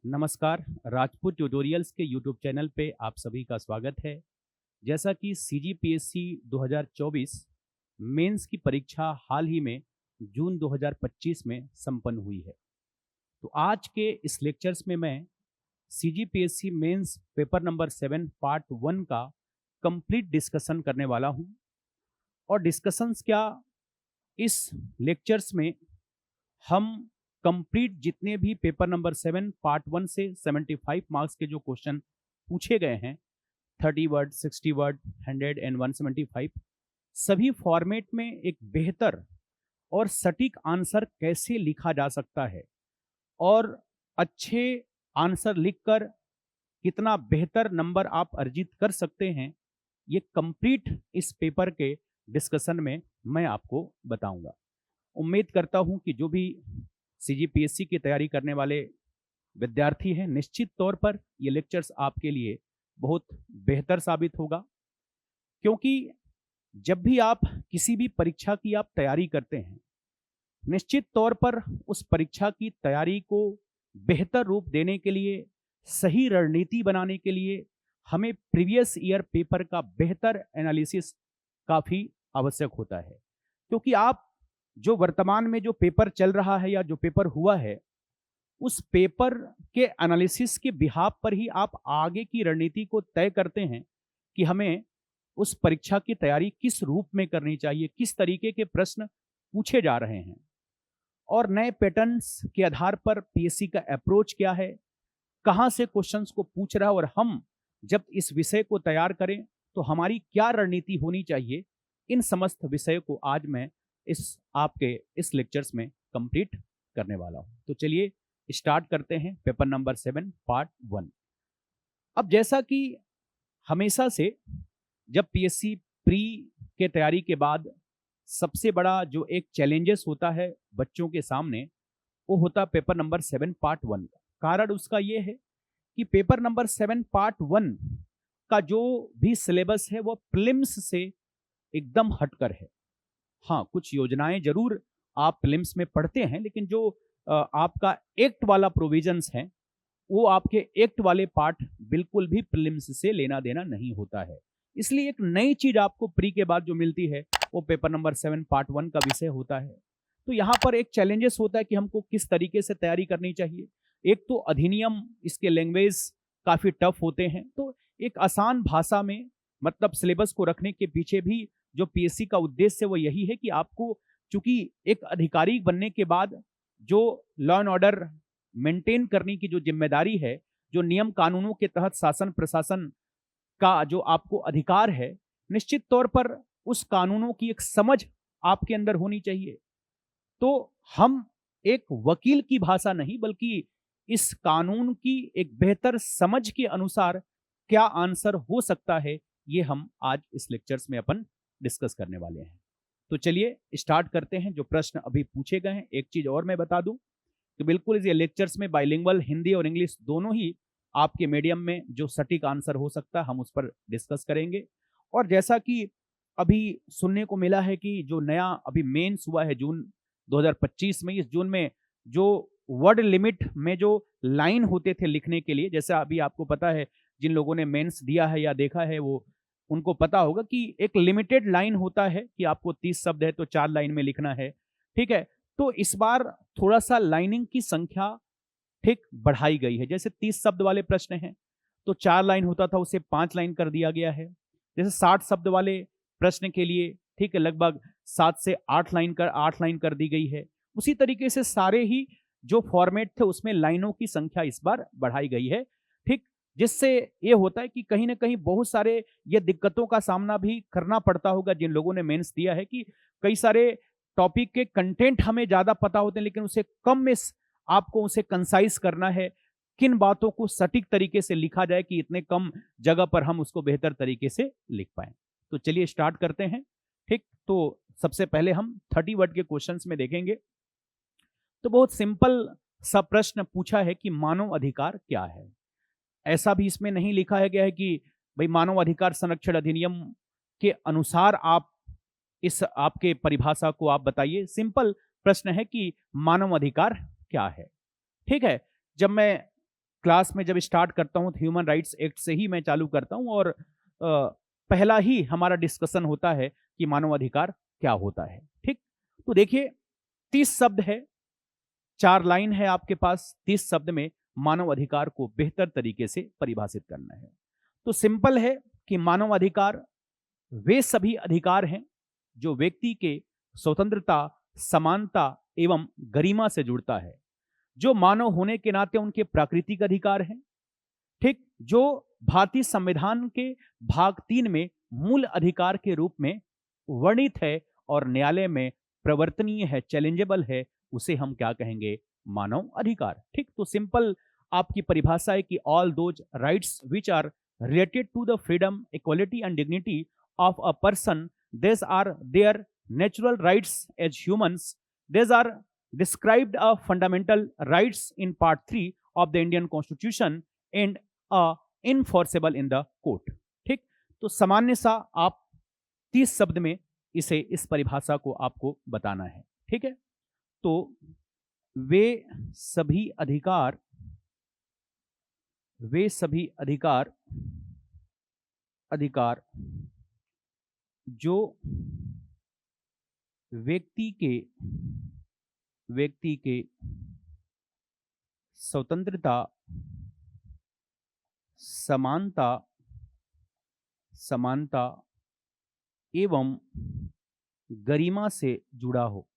नमस्कार। राजपूत ट्यूटोरियल्स के YouTube channel पे आप सभी का स्वागत है। जैसा कि सीजीपीएससी 2024 मेंस की परीक्षा हाल ही में जून 2025 में संपन्न हुई है। तो आज के इस लेक्चर्स में मैं CGPSC mains paper number 7 part 1 का कंप्लीट डिस्कशन करने वाला हूं। और डिस्कशंस क्या, इस लेक्चर्स में हम कंप्लीट जितने भी पेपर नंबर 7 पार्ट 1 से 75 मार्क्स के जो क्वेश्चन पूछे गए हैं, 30 वर्ड, 60 वर्ड, 100 एंड 175, सभी फॉर्मेट में एक बेहतर और सटीक आंसर कैसे लिखा जा सकता है और अच्छे आंसर लिखकर कितना बेहतर नंबर आप अर्जित कर सकते हैं, ये कंप्लीट इस पेपर के डिस्कशन में मैं आपको बताऊंगा। उम्मीद करता हूं कि जो भी सीजीपीएससी की तैयारी करने वाले विद्यार्थी हैं, निश्चित तौर पर ये लेक्चर्स आपके लिए बहुत बेहतर साबित होगा। क्योंकि जब भी आप किसी भी परीक्षा की आप तैयारी करते हैं, निश्चित तौर पर उस परीक्षा की तैयारी को बेहतर रूप देने के लिए, सही रणनीति बनाने के लिए हमें प्रीवियस ईयर पेपर का बेहतर एनालिसिस काफ़ी आवश्यक होता है। क्योंकि आप जो वर्तमान में जो पेपर चल रहा है या जो पेपर हुआ है, उस पेपर के एनालिसिस के बिहाफ पर ही आप आगे की रणनीति को तय करते हैं कि हमें उस परीक्षा की तैयारी किस रूप में करनी चाहिए, किस तरीके के प्रश्न पूछे जा रहे हैं और नए पैटर्न्स के आधार पर पीएससी का अप्रोच क्या है, कहां से क्वेश्चंस को पूछ रहा है और हम जब इस विषय को तैयार करें तो हमारी क्या रणनीति होनी चाहिए। इन समस्त विषय को आज मैं आपके इस लेक्चर्स में कंप्लीट करने वाला हूं। तो चलिए स्टार्ट करते हैं पेपर नंबर 7 पार्ट 1। अब जैसा कि हमेशा से जब पीएससी प्री के तैयारी के बाद सबसे बड़ा जो एक चैलेंजेस होता है बच्चों के सामने, वो होता पेपर नंबर 7 पार्ट 1 का। कारण उसका ये है कि पेपर नंबर 7 पार्ट 1 का जो भी सिलेबस है वो प्रीलिम्स से एकदम हटकर है। हाँ, कुछ योजनाएं जरूर आप प्रीलिम्स में पढ़ते हैं, लेकिन जो आपका एक्ट वाला प्रोविजंस है, वो आपके एक्ट वाले पार्ट बिल्कुल भी प्रीलिम्स से लेना देना नहीं होता है। इसलिए एक नई चीज आपको प्री के बाद जो मिलती है वो पेपर नंबर 7 पार्ट 1 का विषय होता है। तो यहाँ पर एक चैलेंजेस होता है कि हमको किस तरीके से तैयारी करनी चाहिए। एक तो अधिनियम, इसके लैंग्वेज काफी टफ होते हैं, तो एक आसान भाषा में मतलब सिलेबस को रखने के पीछे भी जो पीएससी का उद्देश्य है वो यही है कि आपको, चूंकि एक अधिकारी बनने के बाद जो लॉ एंड ऑर्डर मेंटेन करने की जो जिम्मेदारी है, जो नियम कानूनों के तहत शासन प्रशासन का जो आपको अधिकार है, निश्चित तौर पर उस कानूनों की एक समझ आपके अंदर होनी चाहिए। तो हम एक वकील की भाषा नहीं, बल्कि इस कानून की एक बेहतर समझ के अनुसार क्या आंसर हो सकता है, ये हम आज इस लेक्चर्स में अपन डिस्कस करने वाले हैं। तो चलिए स्टार्ट करते हैं। जो प्रश्न अभी पूछे गए हैं, एक चीज और मैं बता दूं कि बिल्कुल ये लेक्चर्स में बाइलिंगुअल हिंदी और इंग्लिश दोनों ही आपके मीडियम में जो सटीक आंसर हो सकता है हम उस पर डिस्कस करेंगे। और जैसा कि अभी सुनने को मिला है कि जो नया अभी मेंस हुआ है जून 2025 में, इस जून में जो वर्ड लिमिट में जो लाइन होते थे लिखने के लिए, जैसा अभी आपको पता है, जिन लोगों ने मेंस दिया है या देखा है वो उनको पता होगा कि एक लिमिटेड लाइन होता है कि आपको 30 शब्द है तो 4 लाइन में लिखना है। ठीक है, तो इस बार थोड़ा सा लाइनिंग की संख्या ठीक बढ़ाई गई है। जैसे 30 शब्द वाले प्रश्न हैं तो 4 लाइन होता था, उसे 5 लाइन कर दिया गया है। जैसे 60 शब्द वाले प्रश्न के लिए ठीक है लगभग 7 से 8 लाइन कर दी गई है। उसी तरीके से सारे ही जो फॉर्मेट थे उसमें लाइनों की संख्या इस बार बढ़ाई गई है। ठीक, जिससे ये होता है कि कहीं ना कहीं बहुत सारे ये दिक्कतों का सामना भी करना पड़ता होगा जिन लोगों ने मेंस दिया है, कि कई सारे टॉपिक के कंटेंट हमें ज्यादा पता होते हैं लेकिन उसे कम में आपको उसे कंसाइज करना है, किन बातों को सटीक तरीके से लिखा जाए कि इतने कम जगह पर हम उसको बेहतर तरीके से लिख पाए। तो चलिए स्टार्ट करते हैं। ठीक, तो सबसे पहले हम 30 वर्ड के क्वेश्चंस में देखेंगे। तो बहुत सिंपल सा प्रश्न पूछा है कि मानव अधिकार क्या है। ऐसा भी इसमें नहीं लिखा है गया है कि भाई मानव अधिकार संरक्षण अधिनियम के अनुसार आप इस आपके परिभाषा को आप बताइए। सिंपल प्रश्न है कि मानव अधिकार क्या है। ठीक है, जब मैं क्लास में जब स्टार्ट करता हूं तो ह्यूमन राइट्स एक्ट से ही मैं चालू करता हूं और पहला ही हमारा डिस्कशन होता है कि मानव अधिकार क्या होता है। ठीक, तो देखिए 30 शब्द है, 4 लाइन है आपके पास, 30 शब्द में मानव अधिकार को बेहतर तरीके से परिभाषित करना है। तो सिंपल है कि मानव अधिकार वे सभी अधिकार हैं जो व्यक्ति के स्वतंत्रता, समानता एवं गरिमा से जुड़ता है, जो मानव होने के नाते उनके प्राकृतिक अधिकार हैं। ठीक, जो भारतीय संविधान के भाग 3 में मूल अधिकार के रूप में वर्णित है और न्यायालय में प्रवर्तनीय है, चैलेंजेबल है, उसे हम क्या कहेंगे? मानव अधिकार। ठीक, तो सिंपल आपकी परिभाषा है कि all those rights which are related to the freedom, equality and dignity of a person, these are their natural rights as humans, these are described a fundamental rights in part 3 of the Indian Constitution and enforceable in the court। ठीक, तो सामान्य सा आप 30 शब्द में इस परिभाषा को आपको बताना है। ठीक है, तो वे सभी अधिकार जो व्यक्ति के स्वतंत्रता, समानता एवं गरिमा से जुड़ा हो,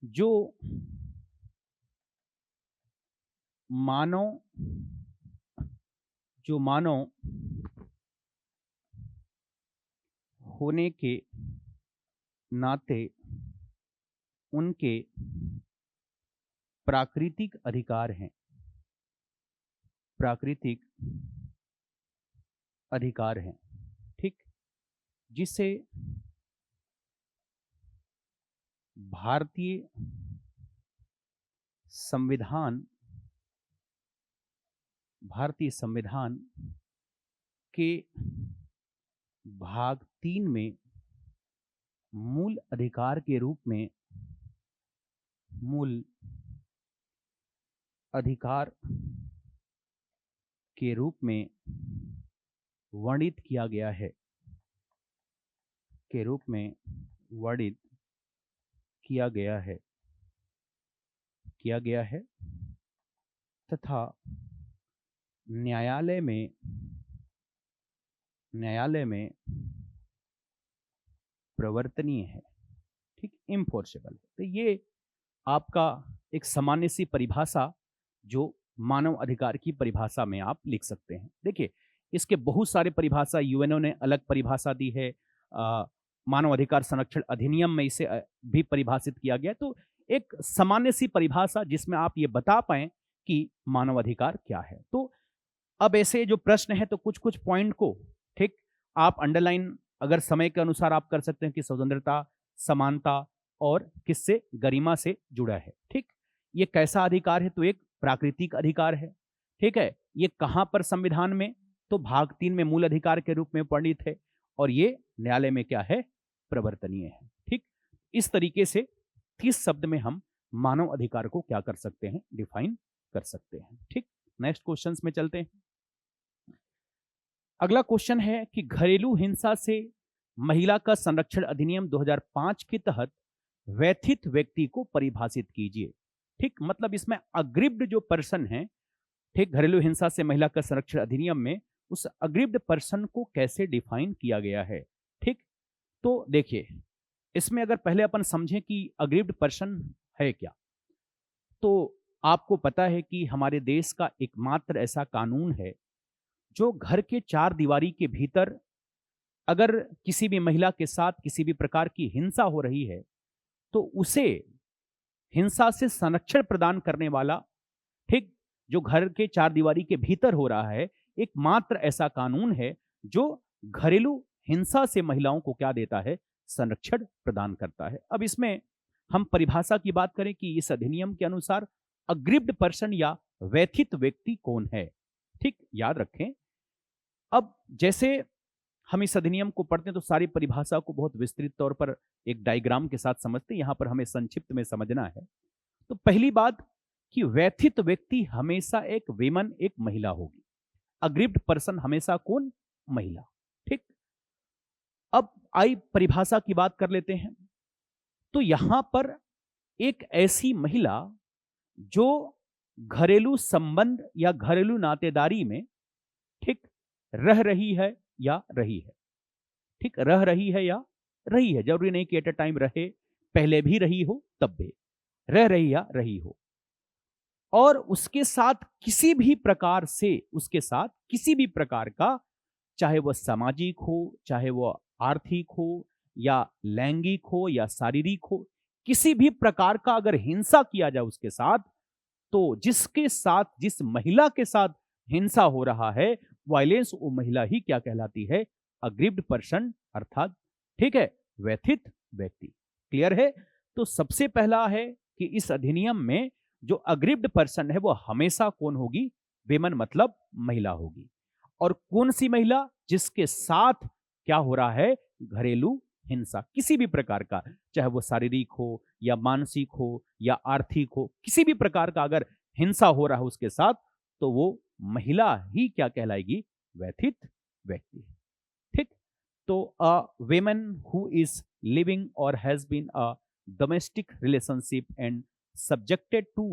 जो मानव होने के नाते उनके प्राकृतिक अधिकार हैं, ठीक, जिसे भारतीय संविधान के भाग 3 में मूल अधिकार के रूप में वर्णित किया गया है तथा न्यायालय में प्रवर्तनीय है। ठीक, इम्फोर्सेबल। तो ये आपका एक सामान्य सी परिभाषा जो मानव अधिकार की परिभाषा में आप लिख सकते हैं। देखिए, इसके बहुत सारे परिभाषा यूएनओ ने अलग परिभाषा दी है, मानव अधिकार संरक्षण अधिनियम में इसे भी परिभाषित किया गया। तो एक सामान्य सी परिभाषा जिसमें आप ये बता पाएं कि मानव अधिकार क्या है। तो अब ऐसे जो प्रश्न है तो कुछ पॉइंट को ठीक आप अंडरलाइन अगर समय के अनुसार आप कर सकते हैं कि स्वतंत्रता, समानता और किससे? गरिमा से जुड़ा है। ठीक, ये कैसा अधिकार है? तो एक प्राकृतिक अधिकार है। ठीक है, ये कहां पर? संविधान में, तो भाग 3 में मूल अधिकार के रूप में वर्णित है और ये न्यायालय में क्या है? प्रवर्तनीय है। ठीक, इस तरीके से 30 शब्द में हम मानव अधिकार को क्या कर सकते हैं? डिफाइन कर सकते हैं। ठीक, नेक्स्ट क्वेश्चंस में चलते हैं। अगला क्वेश्चन है कि घरेलू हिंसा से महिला का संरक्षण अधिनियम 2005 के तहत व्यथित व्यक्ति को परिभाषित कीजिए। ठीक, मतलब इसमें अग्रिव्ड जो पर्सन है, ठीक, घरेलू हिंसा से महिला का संरक्षण अधिनियम में उस अग्रिव्ड पर्सन को कैसे डिफाइन किया गया है। ठीक, तो देखिए, इसमें अगर पहले अपन समझें कि अग्रिव्ड पर्सन है क्या, तो आपको पता है कि हमारे देश का एकमात्र ऐसा कानून है जो घर के 4 दीवारी के भीतर अगर किसी भी महिला के साथ किसी भी प्रकार की हिंसा हो रही है तो उसे हिंसा से संरक्षण प्रदान करने वाला, ठीक, जो घर के 4 दीवारी के भीतर हो रहा है, एकमात्र ऐसा कानून है जो घरेलू हिंसा से महिलाओं को क्या देता है? संरक्षण प्रदान करता है। अब इसमें हम परिभाषा की बात करें कि इस अधिनियम के अनुसार अग्रिव्ड पर्सन या व्यथित व्यक्ति कौन है। ठीक, याद रखें, अब जैसे हम इस अधिनियम को पढ़ते हैं तो सारी परिभाषा को बहुत विस्तृत तौर पर एक डायग्राम के साथ समझते हैं, यहां पर हमें संक्षिप्त में समझना है। तो पहली बात कि व्यथित व्यक्ति हमेशा एक वेमन, एक महिला होगी। अग्रिप्ड पर्सन हमेशा कौन? महिला। ठीक। अब आई परिभाषा की बात कर लेते हैं। तो यहां पर एक ऐसी महिला जो घरेलू संबंध या घरेलू नातेदारी में, ठीक, रह रही है या रही है। ठीक, रह रही है या रही है, जरूरी नहीं कि एट अ टाइम रहे, पहले भी रही हो तब भी रह रही या रही हो। और उसके साथ किसी भी प्रकार से, उसके साथ किसी भी प्रकार का, चाहे वह सामाजिक हो, चाहे वह आर्थिक हो, या लैंगिक हो, या शारीरिक हो, किसी भी प्रकार का अगर हिंसा किया जाए उसके साथ, तो जिसके साथ, जिस महिला के साथ हिंसा हो रहा है, वायलेंस, वो महिला ही क्या कहलाती है? अग्रीव्ड पर्सन, अर्थात, ठीक है, व्यथित व्यक्ति। क्लियर है? तो सबसे पहला है कि इस अधिनियम में जो अग्रीव्ड पर्सन है वो हमेशा कौन होगी? वेमन, मतलब महिला होगी। और कौन सी महिला? जिसके साथ क्या हो रहा है? घरेलू हिंसा, किसी भी प्रकार का, चाहे वो शारीरिक हो, या मानसिक हो, या आर्थिक हो, किसी भी प्रकार का अगर हिंसा हो रहा है उसके साथ, तो वो महिला ही क्या कहलाएगी? व्यथित व्यक्ति। ठीक। तो a woman who is living और has been a domestic relationship and subjected to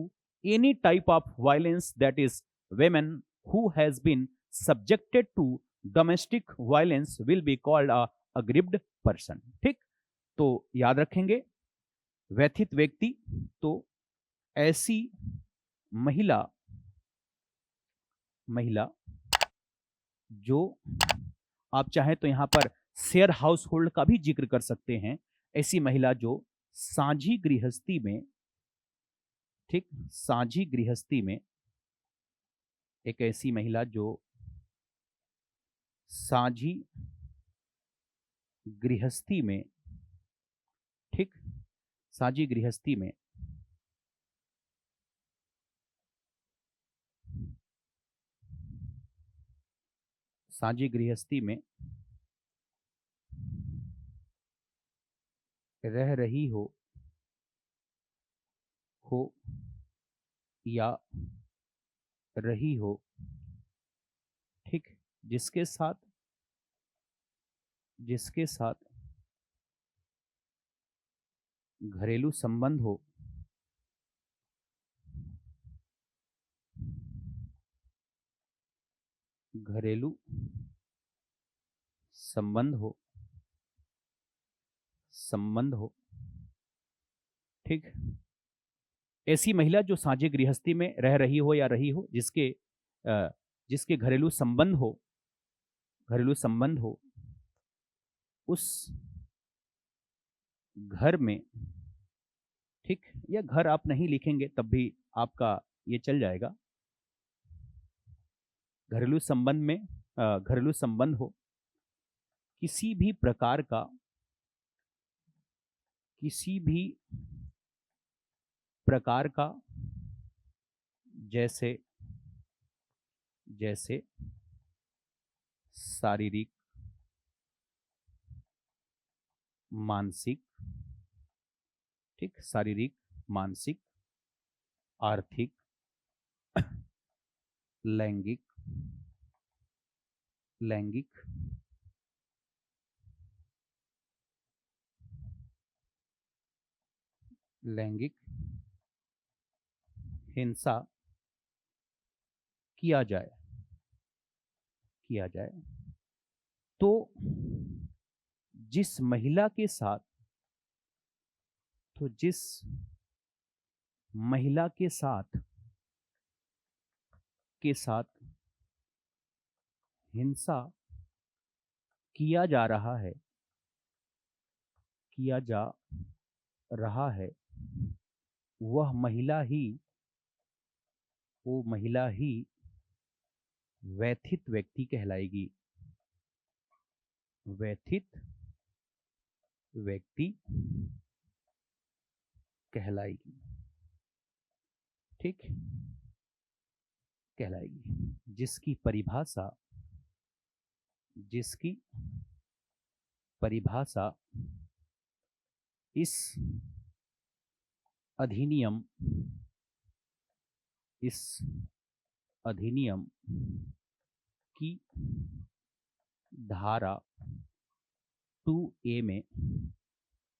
any type of violence, that is, women who has been subjected to domestic violence will be called a aggrieved person। ठीक। तो याद रखेंगे, व्यथित व्यक्ति, तो ऐसी महिला, महिला जो, आप चाहें तो यहां पर शेयर हाउस होल्ड का भी जिक्र कर सकते हैं, ऐसी महिला जो साझी गृहस्थी में, ठीक, साझी गृहस्थी में, एक ऐसी महिला जो साझी गृहस्थी में, ठीक, साझी गृहस्थी में साझी गृहस्थी में रह रही हो या रही हो, ठीक, जिसके साथ, जिसके साथ घरेलू संबंध हो, घरेलू संबंध हो, संबंध हो, ठीक, ऐसी महिला जो साझी गृहस्थी में रह रही हो या रही हो, जिसके जिसके घरेलू संबंध हो, घरेलू संबंध हो, उस घर में, ठीक, या घर आप नहीं लिखेंगे तब भी आपका ये चल जाएगा, घरेलू संबंध में, घरेलू संबंध हो, किसी भी प्रकार का, किसी भी प्रकार का, जैसे, जैसे शारीरिक, मानसिक, ठीक, शारीरिक, मानसिक, आर्थिक, लैंगिक, लैंगिक, लैंगिक हिंसा किया जाए, किया जाए, तो जिस महिला के साथ, तो जिस महिला के साथ, के साथ हिंसा किया जा रहा है, किया जा रहा है, वह महिला ही, वो महिला ही व्यथित व्यक्ति कहलाएगी, व्यथित व्यक्ति कहलाएगी, ठीक, कहलाएगी, जिसकी परिभाषा, जिसकी परिभाषा इस अधिनियम की धारा 2A में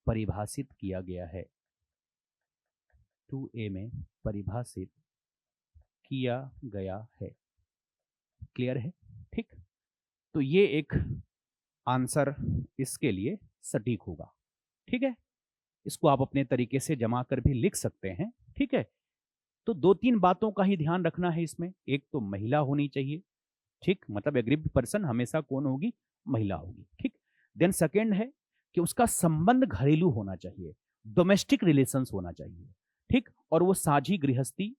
परिभाषित किया गया है। 2A में परिभाषित किया गया है। क्लियर है? ठीक, तो ये एक आंसर इसके लिए सटीक होगा। ठीक है, इसको आप अपने तरीके से जमा कर भी लिख सकते हैं। ठीक है, तो 2-3 बातों का ही ध्यान रखना है इसमें। एक तो महिला होनी चाहिए, ठीक, मतलब एग्रीव्ड पर्सन हमेशा कौन होगी? महिला होगी। ठीक, देन सेकेंड है कि उसका संबंध घरेलू होना चाहिए, डोमेस्टिक रिलेशंस होना चाहिए। ठीक, और वो साझी गृहस्थी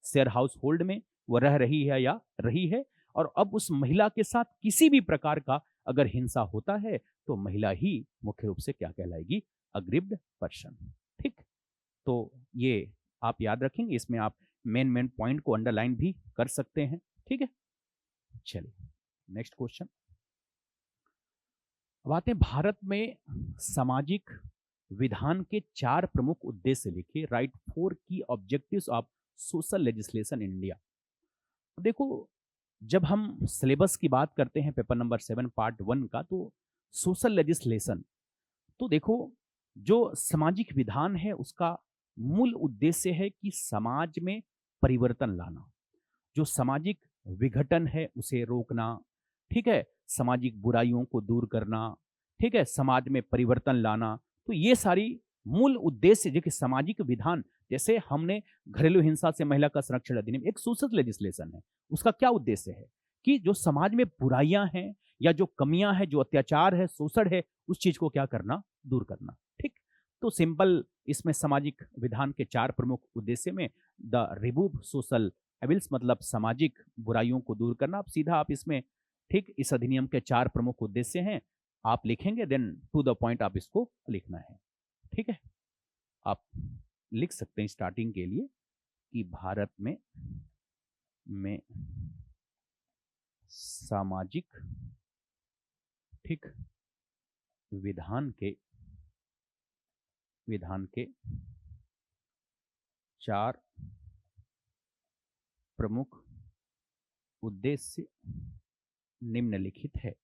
शेयर हाउस होल्ड में वो रह रही है या रही है, और अब उस महिला के साथ किसी भी प्रकार का अगर हिंसा होता है तो महिला ही मुख्य रूप से क्या कहलाएगी? Aggrieved person. ठीक, तो ये आप याद रखेंगे, इसमें आप मेन पॉइंट को अंडरलाइन भी कर सकते हैं। ठीक है, चलिए नेक्स्ट क्वेश्चन। अब आते हैं भारत में सामाजिक विधान के 4 प्रमुख उद्देश्य लिखिए। राइट 4 की objectives of social legislation in India. देखो, जब हम सिलेबस की बात करते हैं पेपर नंबर 7 पार्ट 1 का, तो सोशल लेजिस्लेशन, तो देखो जो सामाजिक विधान है उसका मूल उद्देश्य है कि समाज में परिवर्तन लाना, जो सामाजिक विघटन है उसे रोकना, ठीक है, सामाजिक बुराइयों को दूर करना, ठीक है, समाज में परिवर्तन लाना। तो ये सारी मूल उद्देश्य जो कि सामाजिक विधान, जैसे हमने घरेलू हिंसा से महिला का संरक्षण अधिनियम एक सोशल लेजिस्लेशन है, उसका क्या उद्देश्य है कि जो समाज में बुराइयां हैं या जो कमियां हैं, जो अत्याचार है, शोषण है, उस चीज को क्या करना? दूर करना। ठीक, तो सिंपल इसमें सामाजिक विधान के 4 प्रमुख उद्देश्य में द रिमूव सोशल एविल्स मतलब सामाजिक बुराइयों को दूर करना। आप सीधा आप इसमें, ठीक, इस अधिनियम के 4 प्रमुख उद्देश्य हैं, आप लिखेंगे, देन टू द पॉइंट आप इसको लिखना है। ठीक है, आप लिख सकते हैं स्टार्टिंग के लिए कि भारत में सामाजिक, ठीक, विधान के 4 प्रमुख उद्देश्य निम्नलिखित है।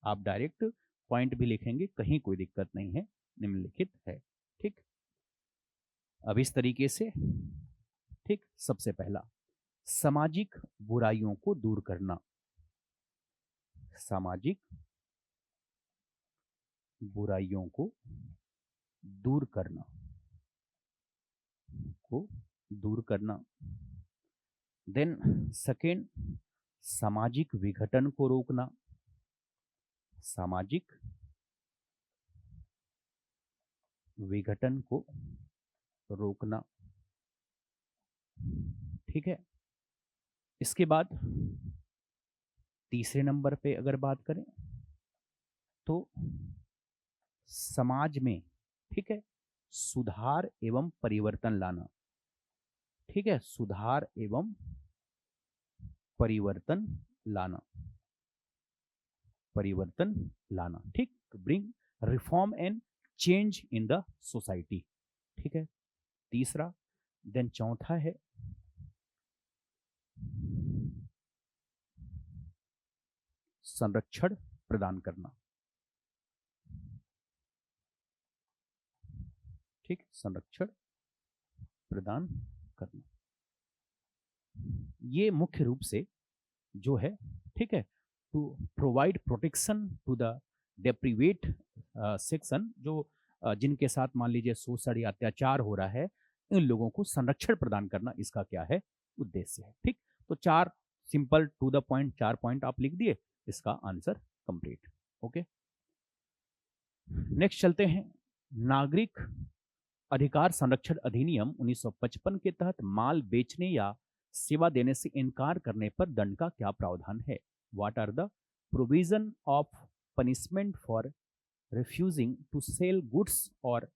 आप डायरेक्ट पॉइंट भी लिखेंगे, कहीं कोई दिक्कत नहीं है, निम्नलिखित है। ठीक, अब इस तरीके से, ठीक, सबसे पहला सामाजिक बुराइयों को दूर करना। सामाजिक बुराइयों को दूर करना। देन सेकेंड, सामाजिक विघटन को रोकना। सामाजिक विघटन को रोकना। ठीक है, इसके बाद तीसरे नंबर पे अगर बात करें तो समाज में, ठीक है, सुधार एवं परिवर्तन लाना। ठीक है, सुधार एवं परिवर्तन लाना। ठीक, to bring reform and change in the society. ठीक है, तीसरा। देन चौथा है संरक्षण प्रदान करना। ठीक, संरक्षण प्रदान करना। ये मुख्य रूप से जो है, ठीक है, to provide protection to the deprived section, जो जिनके साथ मान लीजिए शोषण या अत्याचार हो रहा है, इन लोगों को संरक्षण प्रदान करना इसका क्या है? उद्देश्य है। ठीक, तो 4 simple to the point 4 point आप लिख दिए, इसका आंसर कंप्लीट। ओके, नेक्स्ट चलते हैं। नागरिक अधिकार संरक्षण अधिनियम 1955 के तहत माल बेचने या सेवा देने से इनकार करने पर दंड का क्या प्रावधान है? What are the provision of punishment for refusing to sell goods और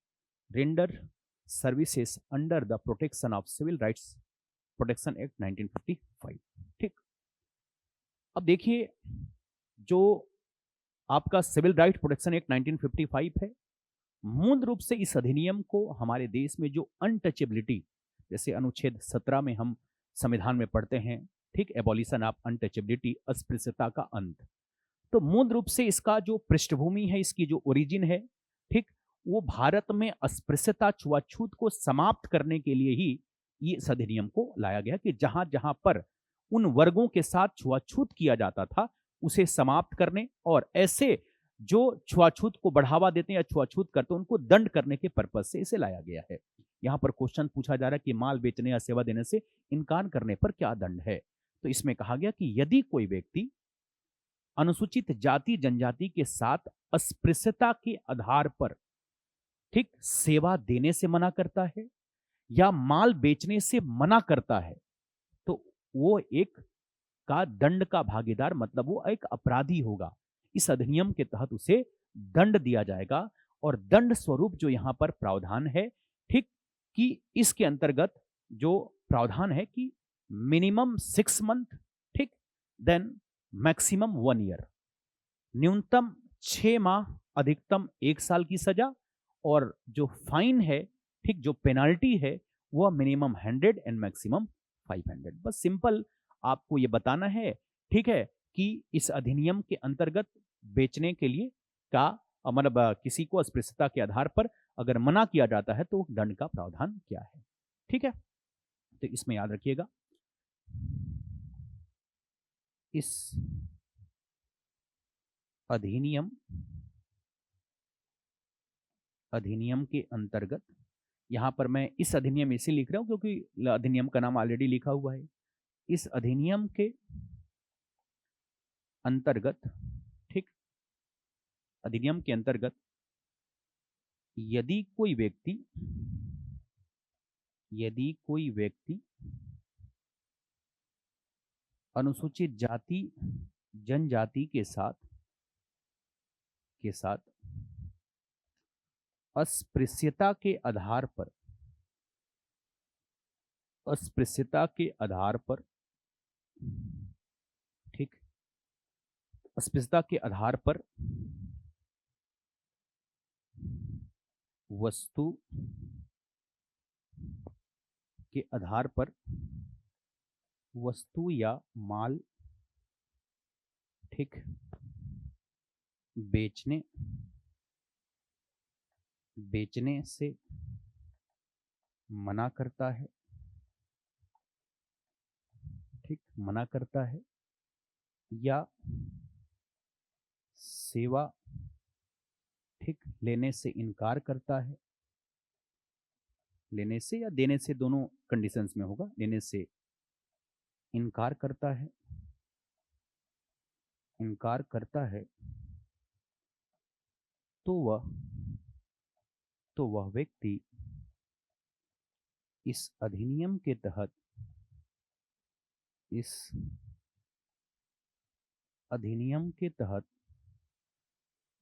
render services under the protection of civil rights protection act 1955। ठीक, अब देखिए, जो आपका सिविल राइट प्रोटेक्शन एक्ट 1955 है, मूल रूप से इस अधिनियम को हमारे देश में जो अनटचेबिलिटी, जैसे अनुच्छेद 17 में हम संविधान में पढ़ते हैं, ठीक, एबॉलिशन ऑफ अनटचेबिलिटी, अस्पृश्यता का अंत। तो मूल रूप से इसका जो पृष्ठभूमि है, इसकी जो ओरिजिन है, ठीक, वो भारत में अस्पृश्यता, छुआछूत को समाप्त करने के लिए ही ये इस अधिनियम को लाया गया कि जहां जहां पर उन वर्गों के साथ छुआछूत किया जाता था उसे समाप्त करने, और ऐसे जो छुआछूत को बढ़ावा देते हैं या छुआछूत करते हैं उनको दंड करने के पर्पज से इसे लाया गया है। यहां पर क्वेश्चन पूछा जा रहा है कि माल बेचने या सेवा देने से इनकार करने पर क्या दंड है। तो इसमें कहा गया कि यदि कोई व्यक्ति अनुसूचित जाति जनजाति के साथ अस्पृश्यता के आधार पर, ठीक, सेवा देने से मना करता है या माल बेचने से मना करता है, तो वो एक का दंड का भागीदार, मतलब वो एक अपराधी होगा। इस अधिनियम के तहत उसे दंड दिया जाएगा, और दंड स्वरूप जो यहां पर प्रावधान है, ठीक, कि इसके अंतर्गत जो प्रावधान है कि मिनिमम 6 मंथ, ठीक, देन मैक्सिमम 1 ईयर, न्यूनतम 6 माह, अधिकतम 1 साल की सजा, और जो फाइन है, ठीक, जो पेनाल्टी है, वह मिनिमम 100 एंड मैक्सिमम 500। बस सिंपल आपको यह बताना है, ठीक है, कि इस अधिनियम के अंतर्गत बेचने के लिए का मतलब किसी को अस्पृश्यता के आधार पर अगर मना किया जाता है तो दंड का प्रावधान क्या है। ठीक है, तो इसमें याद रखिएगा, इस अधिनियम के अंतर्गत, यहां पर मैं इस अधिनियम इसे लिख रहा हूं क्योंकि अधिनियम का नाम ऑलरेडी लिखा हुआ है। इस अधिनियम के अंतर्गत, ठीक, अधिनियम के अंतर्गत यदि कोई व्यक्ति अनुसूचित जाति जनजाति के साथ अस्पृश्यता के आधार पर ठीक, अस्पृश्यता के आधार पर वस्तु के आधार पर वस्तु या माल, ठीक, बेचने से मना करता है, ठीक, मना करता है, या सेवा, ठीक, लेने से इनकार करता है, लेने से या देने से, दोनों कंडीशंस में होगा, लेने से इनकार करता है, तो वह व्यक्ति इस अधिनियम के तहत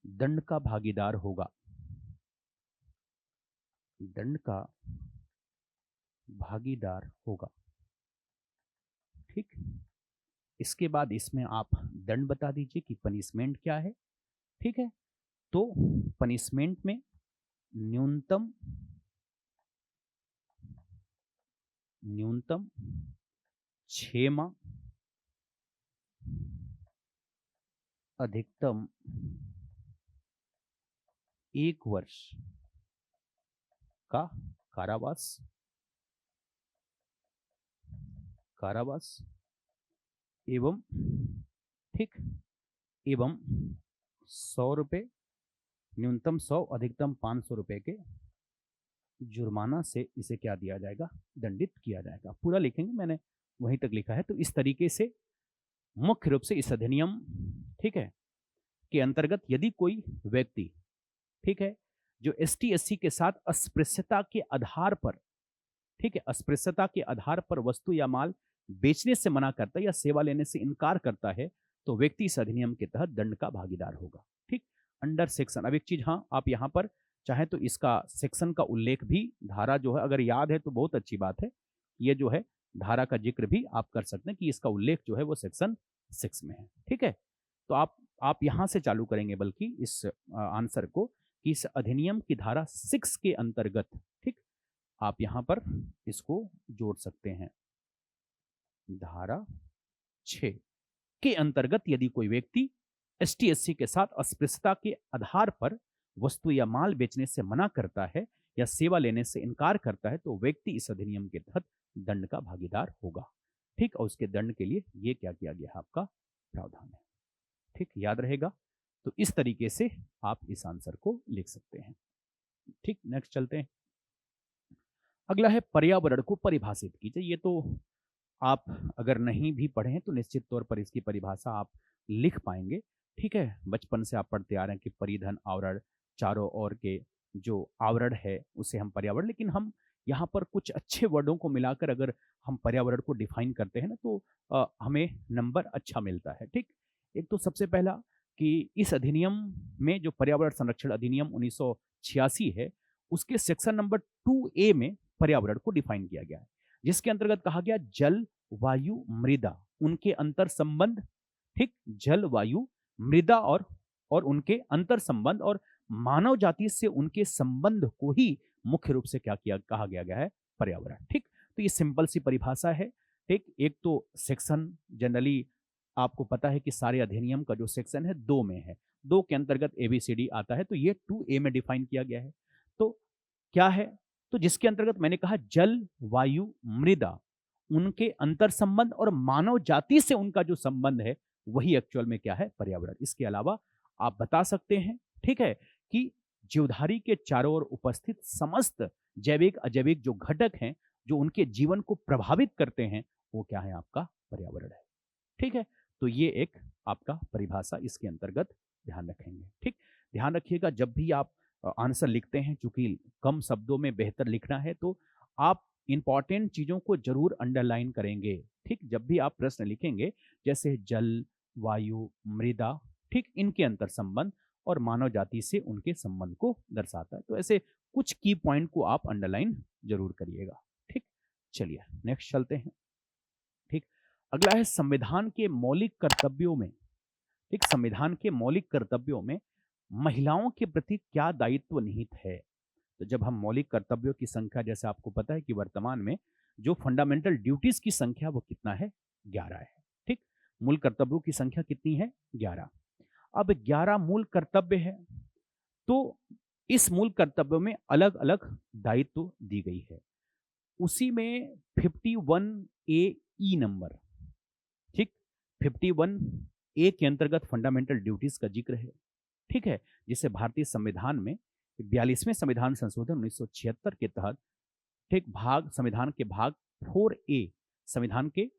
दंड का भागीदार होगा। ठीक, इसके बाद इसमें आप दंड बता दीजिए कि पनिशमेंट क्या है। ठीक है, तो पनिशमेंट में न्यूनतम 6 माह, अधिकतम 1 वर्ष का कारावास एवं, ठीक, एवं 100 रुपये, न्यूनतम 100, अधिकतम 500 रुपये के जुर्माना से इसे क्या दिया जाएगा, दंडित किया जाएगा। पूरा लिखेंगे, मैंने वहीं तक लिखा है। तो इस तरीके से मुख्य रूप से इस अधिनियम, ठीक है, के अंतर्गत यदि कोई व्यक्ति, ठीक है, जो एसटी एससी के साथ अस्पृश्यता के आधार पर, ठीक है, अस्पृश्यता के आधार पर वस्तु या माल बेचने से मना करता है या सेवा लेने से इनकार करता है, तो व्यक्ति इस अधिनियम के तहत दंड का भागीदार होगा। ठीक, अंडर सेक्शन। अब एक चीज, हाँ, आप यहां पर चाहे तो इसका सेक्शन का उल्लेख भी, धारा जो है अगर याद है तो बहुत अच्छी बात है, ये जो है धारा का जिक्र भी आप कर सकते हैं कि इसका उल्लेख जो है वो सेक्शन 6 में है। ठीक है, तो आप यहां से चालू करेंगे बल्कि इस आंसर को कि इस अधिनियम की धारा 6 के अंतर्गत, ठीक, आप यहां पर इसको जोड़ सकते हैं। धारा 6 के अंतर्गत यदि कोई व्यक्ति एसटी एससी के साथ अस्पृश्यता के आधार पर वस्तु या माल बेचने से मना करता है या सेवा लेने से इनकार करता है तो व्यक्ति इस अधिनियम के तहत दंड का भागीदार होगा। ठीक, और उसके दंड के लिए ये क्या किया गया है, आपका प्रावधान है। ठीक, याद रहेगा। तो इस तरीके से आप इस आंसर को लिख सकते हैं। ठीक, नेक्स्ट चलते हैं। अगला है पर्यावरण को परिभाषित कीजिए। ये तो आप अगर नहीं भी पढ़े हैं तो निश्चित तौर पर इसकी परिभाषा आप लिख पाएंगे। ठीक है, बचपन से आप पढ़ते आ रहे हैं कि परिधन, आवरण, चारों ओर के जो आवरण है उसे हम पर्यावरण, लेकिन हम यहाँ पर कुछ अच्छे वर्डों को मिलाकर अगर हम पर्यावरण को डिफाइन करते हैं ना तो हमें नंबर अच्छा मिलता है। ठीक, एक तो सबसे पहला कि इस अधिनियम में जो पर्यावरण संरक्षण अधिनियम 1986 है उसके सेक्शन नंबर 2A में पर्यावरण को डिफाइन किया गया है, जिसके अंतर्गत कहा गया जल, वायु, मृदा, उनके अंतर संबंध। ठीक, जल, वायु, मृदा और उनके अंतर संबंध और मानव जाति से उनके संबंध को ही मुख्य रूप से क्या किया कहा गया है, पर्यावरण। ठीक, तो ये सिंपल सी परिभाषा है। ठीक, एक तो सेक्शन जनरली आपको पता है कि सारे अधिनियम का जो सेक्शन है 2 में है, 2 के अंतर्गत ABCD आता है, तो ये 2A में डिफाइन किया गया है। तो क्या है, तो जिसके अंतर्गत मैंने कहा जल, वायु, मृदा, उनके अंतर संबंध और मानव जाति से उनका जो संबंध है वही एक्चुअल में क्या है, पर्यावरण। इसके अलावा आप बता सकते हैं, ठीक है, कि जीवधारी के चारों ओर उपस्थित समस्त जैविक अजैविक जो घटक हैं जो उनके जीवन को प्रभावित करते हैं वो क्या है, आपका पर्यावरण है। ठीक है, तो ये एक आपका परिभाषा इसके अंतर्गत ध्यान रखेंगे। ठीक, ध्यान रखिएगा जब भी आप आंसर लिखते हैं, चूंकि कम शब्दों में बेहतर लिखना है तो आप इंपॉर्टेंट चीजों को जरूर अंडरलाइन करेंगे। ठीक, जब भी आप प्रश्न लिखेंगे जैसे जल, वायु, मृदा, ठीक, इनके अंतर संबंध और मानव जाति से उनके संबंध को दर्शाता है, तो ऐसे कुछ की पॉइंट को आप अंडरलाइन जरूर करिएगा। ठीक, चलिए नेक्स्ट चलते हैं। ठीक, अगला है संविधान के मौलिक कर्तव्यों में। ठीक, संविधान के मौलिक कर्तव्यों में महिलाओं के प्रति क्या दायित्व निहित है। तो जब हम मौलिक कर्तव्यों की संख्या, जैसे आपको पता है कि वर्तमान में जो फंडामेंटल ड्यूटीज की संख्या वो कितना है, 11 है। ठीक, मूल कर्तव्यों की संख्या कितनी है, 11। अब 11 मूल कर्तव्य है तो इस मूल कर्तव्यों में अलग अलग दायित्व दी गई है। उसी में 51A नंबर, ठीक, 51A के अंतर्गत फंडामेंटल ड्यूटीज का जिक्र है। ठीक है, जिसे भारतीय संविधान में 42वें संविधान संशोधन 1976 के तहत, ठीक, संविधान के भाग 4A, संविधान के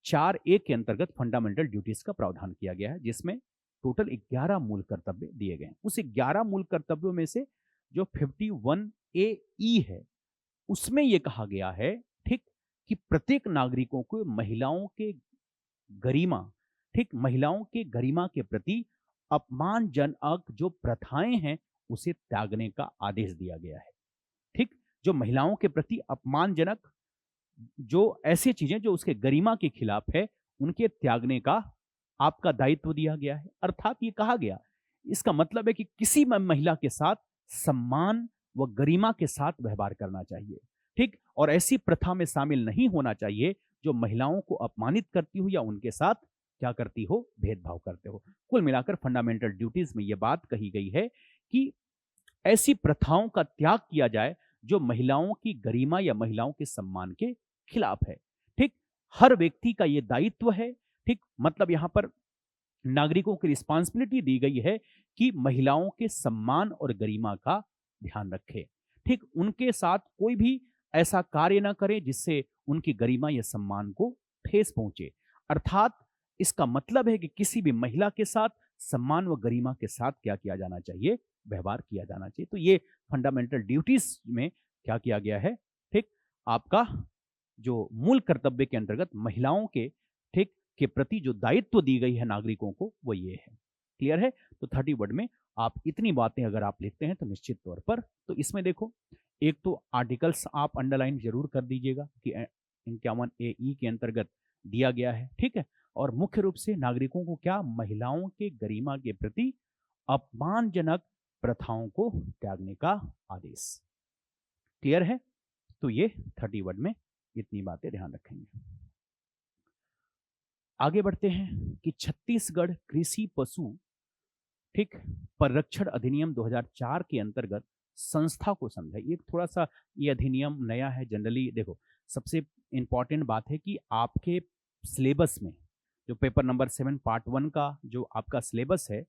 4A के अंतर्गत फंडामेंटल ड्यूटीज का प्रावधान किया गया है, जिसमें टोटल 11 मूल कर्तव्य दिए गए हैं। उस 11 मूल कर्तव्यों में से जो 51AE है उसमें यह कहा गया है, ठीक, कि प्रत्येक नागरिकों को महिलाओं के गरिमा, ठीक, महिलाओं के गरिमा के प्रति अपमानजनक जो प्रथाएं हैं उसे त्यागने का आदेश दिया गया है। ठीक, जो महिलाओं के प्रति अपमानजनक जो ऐसी चीजें जो उसके गरिमा के खिलाफ है उनके त्यागने का आपका दायित्व दिया गया है। अर्थात ये कहा गया, इसका मतलब है कि किसी महिला के साथ सम्मान व गरिमा के साथ व्यवहार करना चाहिए। ठीक, और ऐसी प्रथा में शामिल नहीं होना चाहिए जो महिलाओं को अपमानित करती हो या उनके साथ क्या करती हो, भेदभाव करते हो। कुल मिलाकर फंडामेंटल ड्यूटीज में यह बात कही गई है कि ऐसी प्रथाओं का त्याग किया जाए जो महिलाओं की गरिमा या महिलाओं के सम्मान के खिलाफ है। ठीक, हर व्यक्ति का यह दायित्व है। ठीक, मतलब यहां पर नागरिकों की रिस्पांसिबिलिटी दी गई है कि महिलाओं के सम्मान और गरिमा का ध्यान रखें। ठीक, उनके साथ कोई भी ऐसा कार्य ना करे जिससे उनकी गरिमा या सम्मान को ठेस पहुंचे। अर्थात इसका मतलब है कि किसी भी महिला के साथ सम्मान व गरिमा के साथ क्या किया जाना चाहिए, व्यवहार किया जाना चाहिए। तो ये फंडामेंटल ड्यूटीज में क्या किया गया है, ठीक, आपका जो मूल कर्तव्य के अंतर्गत महिलाओं के, ठीक, के प्रति जो दायित्व दी गई है नागरिकों को वो ये है। क्लियर है? तो 30 वर्ड में आप इतनी बातें अगर आप लिखते हैं तो निश्चित तौर पर, तो इसमें देखो, एक तो आर्टिकल्स आप अंडरलाइन जरूर कर दीजिएगा कि 51AE के अंतर्गत दिया गया है। ठीक है, और मुख्य रूप से नागरिकों को क्या, महिलाओं के गरिमा के प्रति अपमानजनक प्रथाओं को त्यागने का आदेश। क्लियर है? तो ये 30 वर्ड में इतनी बातें ध्यान रखेंगे। आगे बढ़ते हैं कि छत्तीसगढ़ कृषि पशु ठीक परिरक्षण अधिनियम 2004 के अंतर्गत संस्था को समझा। ये थोड़ा सा ये अधिनियम नया है। जनरली देखो, सबसे इंपॉर्टेंट बात है कि आपके सिलेबस में जो पेपर नंबर 7 पार्ट 1 का जो आपका सिलेबस है,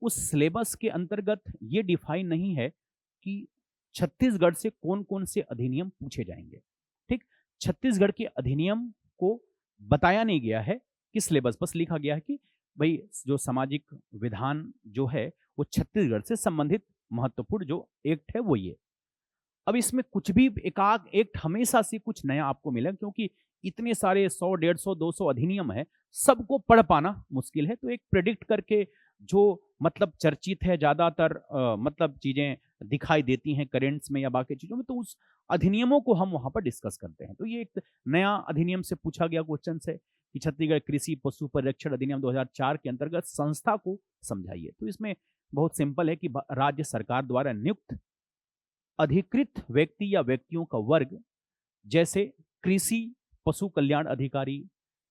उस सिलेबस के अंतर्गत ये डिफाइन नहीं है कि छत्तीसगढ़ से कौन कौन से अधिनियम पूछे जाएंगे। ठीक, छत्तीसगढ़ के अधिनियम को बताया नहीं गया है कि सिलेबस, बस लिखा गया है कि भाई जो सामाजिक विधान जो है वो छत्तीसगढ़ से संबंधित महत्वपूर्ण जो एक्ट है वो ये। अब इसमें कुछ भी एकाक एक्ट हमेशा से कुछ नया आपको मिलेगा, क्योंकि इतने सारे 100, 150, 200 अधिनियम है, सबको पढ़ पाना मुश्किल है। तो एक प्रेडिक्ट करके जो मतलब चर्चित है ज्यादातर मतलब चीजें दिखाई देती हैं करेंट्स में या बाकी चीजों में, तो उस अधिनियमों को हम वहां पर डिस्कस करते हैं। तो ये एक नया अधिनियम से पूछा गया क्वेश्चन है कि छत्तीसगढ़ कृषि पशु परिरक्षण अधिनियम 2004 के अंतर्गत संस्था को समझाइए। तो इसमें बहुत सिंपल है कि राज्य सरकार द्वारा नियुक्त अधिकृत व्यक्ति या व्यक्तियों का वर्ग, जैसे कृषि पशु कल्याण अधिकारी,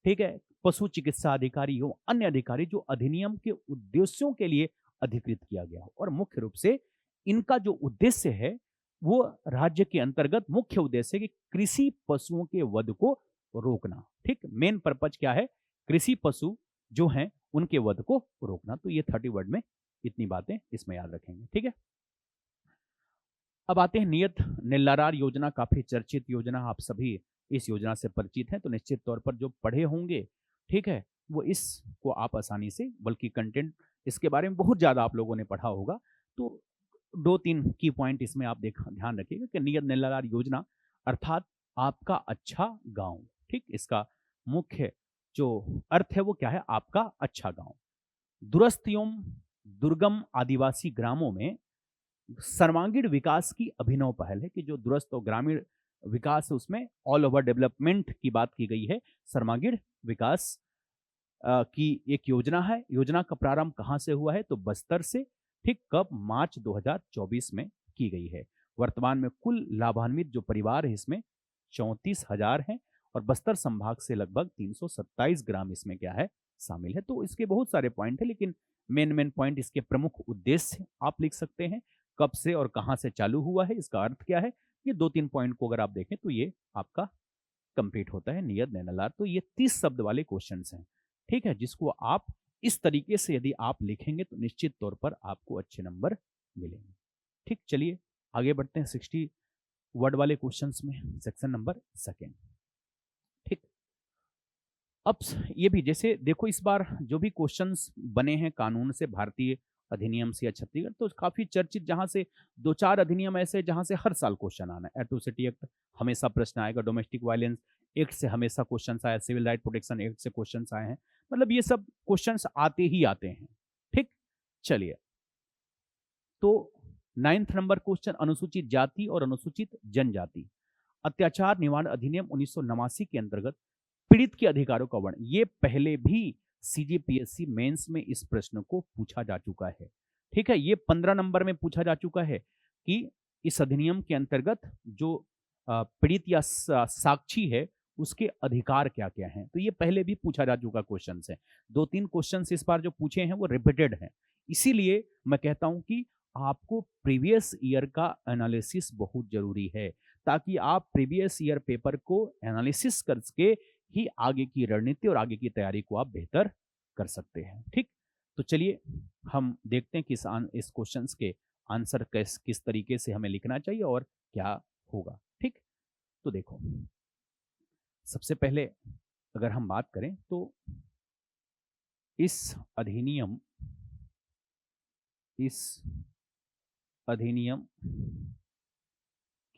ठीक है, पशु चिकित्सा अधिकारी हो, अन्य अधिकारी जो अधिनियम के उद्देश्यों के लिए अधिकृत किया गया हो। और मुख्य रूप से इनका जो उद्देश्य है वो राज्य के अंतर्गत मुख्य उद्देश्य है कि कृषि पशुओं के वध को रोकना। ठीक, मेन पर्पज क्या है, कृषि पशु जो हैं उनके वध को रोकना। तो ये 30 वर्ड में इतनी बातें इसमें याद रखेंगे। ठीक है, अब आते हैं नियत निल्लारार योजना, काफी चर्चित योजना, आप सभी इस योजना से परिचित हैं। तो निश्चित तौर पर जो पढ़े होंगे, ठीक है, वो इसको आप आसानी से, बल्कि कंटेंट इसके बारे में बहुत ज्यादा आप लोगों ने पढ़ा होगा। तो 2-3 की पॉइंट इसमें आप ध्यान रखिएगा कि नियत निल्लारार योजना अर्थात आपका अच्छा गांव। ठीक, इसका मुख्य जो अर्थ है वो क्या है, आपका अच्छा गांव। दूरस्थ एवं दुर्गम आदिवासी ग्रामों में सर्वांगीण विकास की अभिनव पहल है कि जो दूरस्थ और ग्रामीण विकास है उसमें ऑल ओवर डेवलपमेंट की बात की गई है। सर्वांगीण विकास की एक योजना है। योजना का प्रारंभ कहां से हुआ है, तो बस्तर से। ठीक, कब, मार्च 2024 में की गई है। वर्तमान में कुल लाभान्वित जो परिवार है इसमें 34,000 हैं और बस्तर संभाग से लगभग 327 ग्राम इसमें क्या है, शामिल है। तो इसके बहुत सारे पॉइंट है, लेकिन मेन पॉइंट इसके प्रमुख उद्देश्य आप लिख सकते हैं। कब से और कहां से चालू हुआ है, इसका अर्थ क्या है, ये 2-3 पॉइंट को अगर आप देखें तो ये आपका कंप्लीट होता है नियत निल्लार। तो ये 30 शब्द वाले क्वेश्चन हैं। ठीक है, जिसको आप इस तरीके से यदि आप लिखेंगे तो निश्चित तौर पर आपको अच्छे नंबर मिलेंगे। ठीक, चलिए आगे बढ़ते हैं 60 वर्ड वाले क्वेश्चंस में, सेक्शन नंबर 2। ठीक, अब ये भी जैसे देखो, इस बार जो भी क्वेश्चंस बने हैं कानून से, भारतीय अधिनियम से या छत्तीसगढ़, तो काफी चर्चित, जहां से 2-4 अधिनियम ऐसे जहां से हर साल क्वेश्चन आना है। एट्रोसिटी एक्ट हमेशा प्रश्न आएगा, डोमेस्टिक वायलेंस एक्ट से हमेशा क्वेश्चन आया, सिविल राइट प्रोटेक्शन एक्ट से क्वेश्चन आए हैं। मतलब ये सब क्वेश्चन आते ही आते हैं। ठीक, चलिए, तो 9th नंबर क्वेश्चन, अनुसूचित जाति और अनुसूचित जनजाति अत्याचार निवारण अधिनियम 1989 के अंतर्गत पीड़ित के अधिकारों का वर्णन। ये पहले भी सीजीपीएससी मेंस में इस प्रश्न को पूछा जा चुका है। ठीक है, ये 15 नंबर में पूछा जा चुका है कि इस अधिनियम के अंतर्गत जो पीड़ित या साक्षी है उसके अधिकार क्या क्या हैं। तो ये पहले भी पूछा जा चुका क्वेश्चन है। 2-3 क्वेश्चन इस बार जो पूछे हैं वो रिपीटेड हैं। इसीलिए मैं कहता हूं कि आपको प्रीवियस ईयर का एनालिसिस बहुत जरूरी है, ताकि आप प्रीवियस ईयर पेपर को एनालिसिस करके ही आगे की रणनीति और आगे की तैयारी को आप बेहतर कर सकते हैं। ठीक, तो चलिए हम देखते हैं कि इस क्वेश्चंस के आंसर किस तरीके से हमें लिखना चाहिए और क्या होगा। ठीक, तो देखो, सबसे पहले अगर हम बात करें तो इस अधिनियम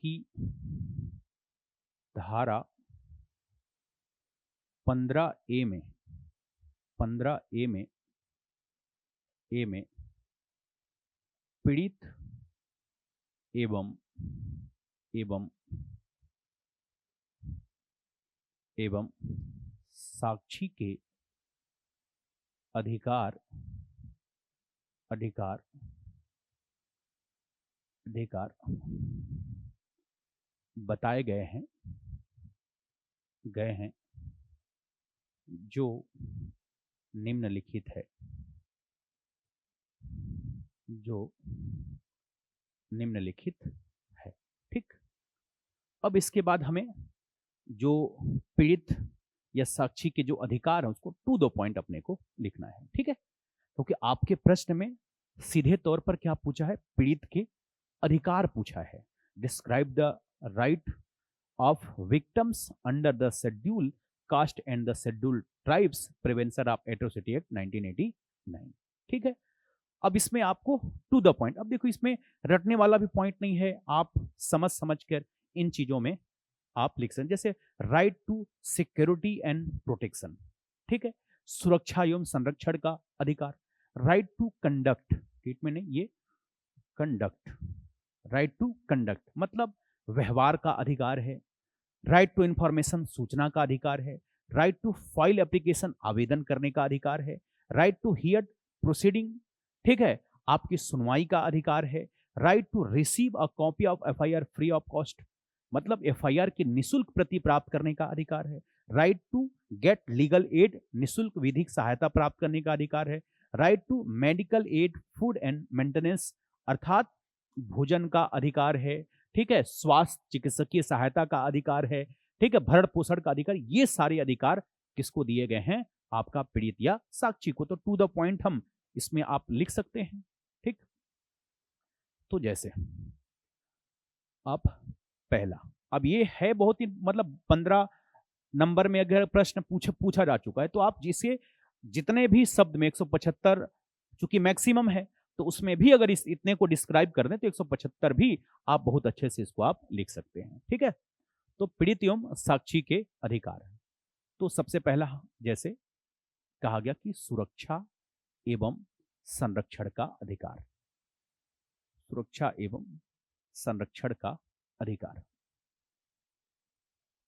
की धारा 15A में 15A में पीड़ित एवं साक्षी के अधिकार अधिकार अधिकार बताए गए हैं जो निम्नलिखित है, जो निम्नलिखित है। ठीक, अब इसके बाद हमें जो पीड़ित या साक्षी के जो अधिकार है उसको टू द पॉइंट अपने को लिखना है। ठीक है, क्योंकि आपके प्रश्न में सीधे तौर पर क्या पूछा है, पीड़ित के अधिकार पूछा है। Describe the right of victims under the schedule caste and the schedule tribes prevention of atrocity act 1989। ठीक है, अब इसमें आपको टू द पॉइंट, अब देखो इसमें रटने वाला भी पॉइंट नहीं है, आप समझ कर इन चीजों में आप लिख सकते। जैसे right to security and protection, ठीक है, सुरक्षा एवं संरक्षण का अधिकार। राइट टू कंडक्ट, ट्रीटमेंट नहीं, ये कंडक्ट, राइट टू कंडक्ट मतलब व्यवहार का अधिकार है। राइट टू इंफॉर्मेशन, सूचना का अधिकार है। राइट टू फाइल एप्लीकेशन, आवेदन करने का अधिकार है। राइट टू हियर प्रोसीडिंग, ठीक है, आपकी सुनवाई का अधिकार है। Right to receive a copy of FIR free of cost, मतलब एफआईआर की निशुल्क प्रति प्राप्त करने का अधिकार है। Right to get legal aid, निशुल्क विधिक सहायता प्राप्त करने का अधिकार है। Right to medical aid, food and maintenance, अर्थात भोजन का अधिकार है। ठीक है, स्वास्थ्य चिकित्सकीय सहायता का अधिकार है। ठीक है, भरण पोषण का अधिकार। ये सारे अधिकार किसको दिए गए हैं, आपका पीड़ित या साक्षी को। तो टू द पॉइंट हम इसमें आप लिख सकते हैं। ठीक, तो जैसे आप पहला, अब ये है बहुत ही मतलब 15 नंबर में अगर प्रश्न पूछा जा चुका है तो आप जिसे जितने भी शब्द में 175 चूंकि मैक्सिमम है तो उसमें भी अगर इस इतने को डिस्क्राइब कर दें तो 175 भी आप बहुत अच्छे से इसको आप लिख सकते हैं। ठीक है, तो पीड़ित एवं साक्षी के अधिकार है। तो सबसे पहला जैसे कहा गया कि सुरक्षा एवं संरक्षण का अधिकार, सुरक्षा एवं संरक्षण का अधिकार।